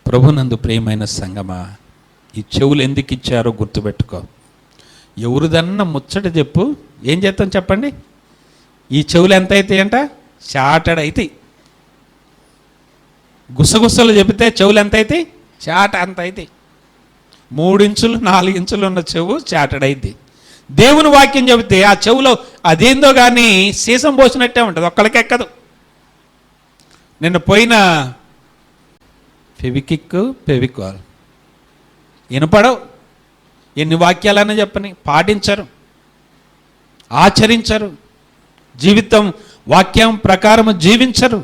Speaker 1: ప్రభునందు ప్రియమైన సంగమా, ఈ చెవులు ఎందుకు ఇచ్చారో గుర్తుపెట్టుకో. ఎవరిదన్నా ముచ్చట చెప్పు, ఏం చేస్తాం చెప్పండి? ఈ చెవులు ఎంత అవుతాయి అంట? చాటడ్ అవుతాయి. గుసగుసలు చెబితే చెవులు ఎంత అవుతాయి? చాట అంత అవుతాయి. 3 ఇంచులు 4 ఇంచులు ఉన్న చెవు చాటడ్ అయింది. దేవుని వాక్యం చెబితే ఆ చెవులో అదేందో కానీ సీసం పోసినట్టే ఉంటుంది, ఒక్కడికెక్కదు. నిన్న పోయిన ఫెవికిక్ ఫెవికాల్ వినపడవు. ఎన్ని వాక్యాలన్నా చెప్పని పాటించరు, ఆచరించరు, జీవితం వాక్యం ప్రకారం జీవించరు.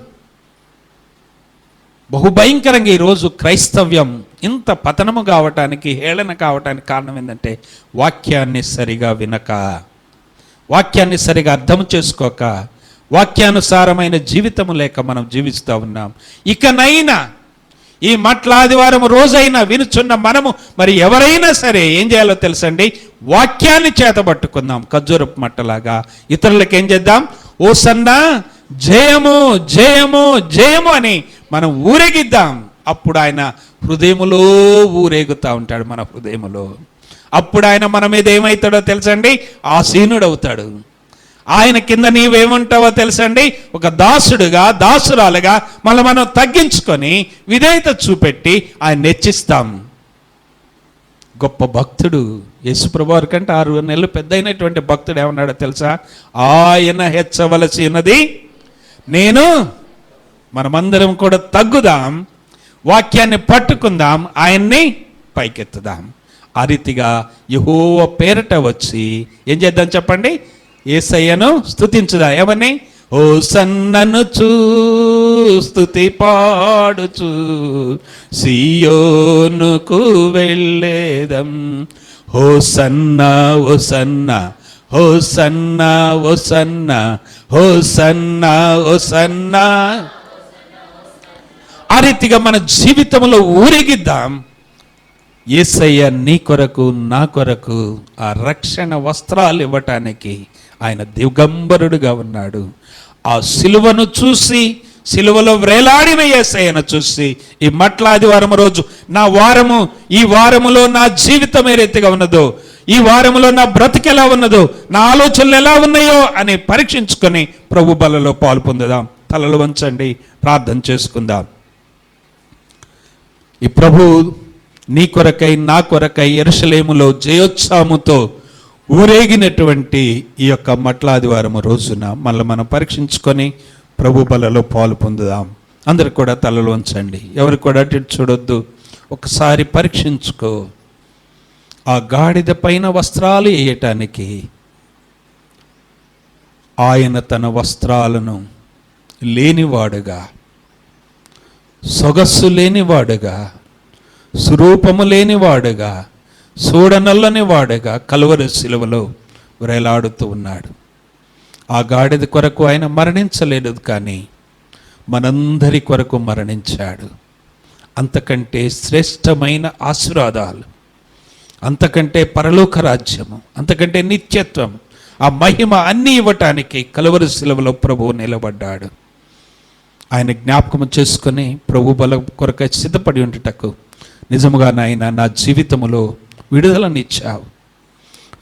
Speaker 1: బహుభయంకరంగా ఈరోజు క్రైస్తవ్యం ఇంత పతనము కావటానికి, హేళన కావటానికి కారణం ఏంటంటే వాక్యాన్ని సరిగా వినక, వాక్యాన్ని సరిగా అర్థం చేసుకోక, వాక్యానుసారమైన జీవితము లేక మనం జీవిస్తూ ఉన్నాం. ఇకనైనా ఈ మట్ల ఆదివారం రోజైనా వినుచున్న మనము మరి ఎవరైనా సరే ఏం చేయాలో తెలుసండి? వాక్యాన్ని చేతబట్టుకుందాం. ఖర్జూరపు మట్టలాగా ఇతరులకు ఏం చేద్దాం? ఓసన్నా జయము జయము జయము అని మనం ఊరేగిద్దాం. అప్పుడు ఆయన హృదయములో ఊరేగుతూ ఉంటాడు, మన హృదయములో. అప్పుడు ఆయన మన మీద ఏమవుతాడో తెలుసండి? ఆసీనుడవుతాడు. ఆయన కింద నీవేమంటావో తెలుసండి? ఒక దాసుడుగా, దాసురాలుగా మనం తగ్గించుకొని విధేయత చూపెట్టి ఆయన నెచ్చిస్తాం. గొప్ప భక్తుడు యేసుప్రభు వారి కంటే 6 నెలలు పెద్ద అయినటువంటి భక్తుడు ఏమన్నాడో తెలుసా? ఆయన హెచ్చవలసినది నేను. మనమందరం కూడా తగ్గుదాం, వాక్యాన్ని పట్టుకుందాం, ఆయన్ని పైకెత్తుదాం. ఆ రీతిగా యెహోవా పేరట వచ్చి ఏం చేద్దాం చెప్పండి? యేసయ్యను స్తుతించుదా. ఏమని? హోసన్ననుచు స్తుతి పాడుచు సియోనుకు వెళ్ళేదం. హోసన్నా హోసన్నా హోసన్నా హోసన్నా హోసన్నా హోసన్నా. ఆ రీతిగా మన జీవితంలో ఊరేగిద్దాం. యేసయ్య నీ కొరకు, నా కొరకు ఆ రక్షణ వస్త్రాలు ఇవ్వటానికి ఆయన దిగంబరుడుగా ఉన్నాడు. ఆ సిలువను చూసి, సిలువలో వ్రేలాడిన యేసయ్యను చూసి, ఈ మట్ల ఆదివారం రోజు నా వారము, ఈ వారములో నా జీవితం ఏ రీతిగా ఉన్నదో, ఈ వారములో నా బ్రతికి ఎలా ఉన్నదో, నా ఆలోచనలు ఎలా ఉన్నాయో అని పరీక్షించుకొని ప్రభు బలలో పాలు పొందుదాం. తలలు వంచండి, ప్రార్థన చేసుకుందాం. ఈ ప్రభు నీ కొరకై, నా కొరకై యెరూషలేములో జయోత్సాహముతో ఊరేగినటువంటి ఈ యొక్క మట్ల ఆదివారం రోజున మనల్ని మనం పరీక్షించుకొని ప్రభు బలలో పాలు పొందుదాం. అందరు కూడా తలలు వంచండి, ఎవరు కూడా అటు చూడొద్దు. ఒకసారి పరీక్షించుకో. ఆ గాడిద పైన వస్త్రాలు వేయటానికి ఆయన తన వస్త్రాలను లేనివాడుగా, సొగస్సు లేనివాడుగా, స్వరూపము లేనివాడుగా, చూడనల్లని వాడుగా కలువరి శిలువలో వేలాడుతూ ఉన్నాడు. ఆ గాడిద కొరకు ఆయన మరణించలేదు, కానీ మనందరి కొరకు మరణించాడు. అంతకంటే శ్రేష్టమైన ఆశీర్వాదాలు, అంతకంటే పరలోక రాజ్యము, అంతకంటే నిత్యత్వం, ఆ మహిమ అన్నీ ఇవ్వటానికి కలువరి శిలువలో ప్రభువు నిలబడ్డాడు. ఆయన జ్ఞాపకం చేసుకొని ప్రభు బల కొరకు సిద్ధపడి ఉండుటకు నిజముగా నాయన నా జీవితములో విడుదలనిచ్చావు,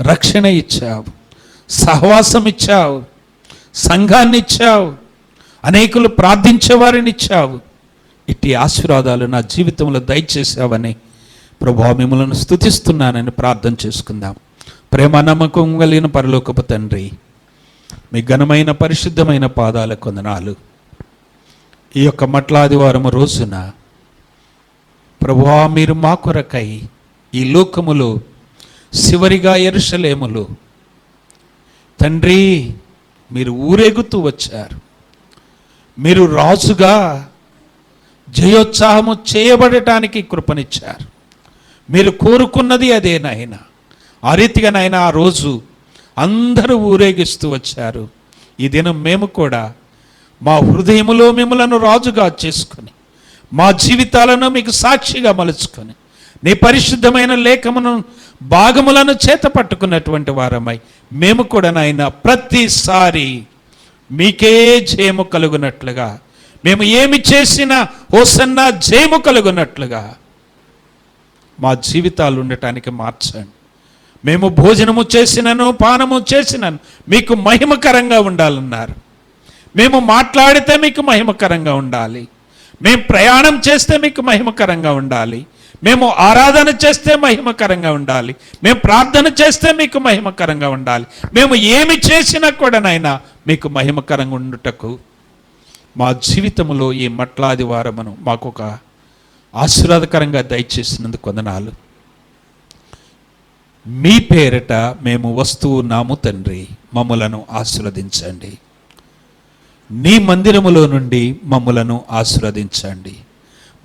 Speaker 1: రక్షణ ఇచ్చావు, సహవాసం ఇచ్చావు, సంఘాన్ని ఇచ్చావు, అనేకులు ప్రార్థించేవారిని ఇచ్చావు. ఇట్టి ఆశీర్వాదాలు నా జీవితంలో దయచేసావని ప్రభువా మిమ్మల్ని స్తుతిస్తున్నానని ప్రార్థన చేసుకుందాం. ప్రేమ నమ్మకం కలిగిన పరలోకపు తండ్రి, మీ ఘనమైన పరిశుద్ధమైన పాదాల వందనాలు. ఈ యొక్క మట్ల ఆదివారం రోజున ప్రభువా మీరు మా కొరకై ఈ లోకములో చివరిగా యెరూషలేములో తండ్రి మీరు ఊరేగుతూ వచ్చారు. మీరు రాజుగా జయోత్సాహము చేయబడటానికి కృపనిచ్చారు. మీరు కోరుకున్నది అదే నాయన. ఆ రీతిగా నాయన ఆ రోజు అందరూ ఊరేగిస్తూ వచ్చారు. ఈ దినం మేము కూడా మా హృదయములో మిమ్మలను రాజుగా చేసుకొని, మా జీవితాలను మీకు సాక్షిగా మలుచుకొని, నీ పరిశుద్ధమైన లేఖమును భాగములను చేత పట్టుకున్నటువంటి వారమై మేము కూడా నాయన ప్రతిసారి మీకే జయము కలుగునట్లుగా, మేము ఏమి చేసినా హోసన్నా జయము కలుగునట్లుగా మా జీవితాలు ఉండటానికి మార్చండి. మేము భోజనము చేసినను పానము చేసినను మీకు మహిమకరంగా ఉండాలన్నారు. మేము మాట్లాడితే మీకు మహిమకరంగా ఉండాలి. మేము ప్రయాణం చేస్తే మీకు మహిమకరంగా ఉండాలి. మేము ఆరాధన చేస్తే మహిమకరంగా ఉండాలి. మేము ప్రార్థన చేస్తే మీకు మహిమకరంగా ఉండాలి. మేము ఏమి చేసినా కూడా నాయనా మీకు మహిమకరంగా ఉండుటకు మా జీవితంలో ఈ మట్లాది వారమును మాకు ఒక ఆశీర్వాదకరంగా దయచేసినందుకు వందనాలు. మీ పేరిట మేము వస్తూ ఉన్నాము తండ్రి, మమ్ములను ఆశీర్వదించండి. నీ మందిరములో నుండి మమ్ములను ఆశీర్వదించండి.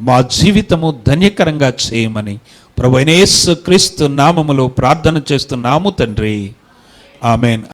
Speaker 1: మా జీవితము ధన్యకరంగా చేయమని ప్రభువైన యేసు క్రీస్తు నామములో ప్రార్థన చేస్తున్నాము తండ్రి. ఆమేన్.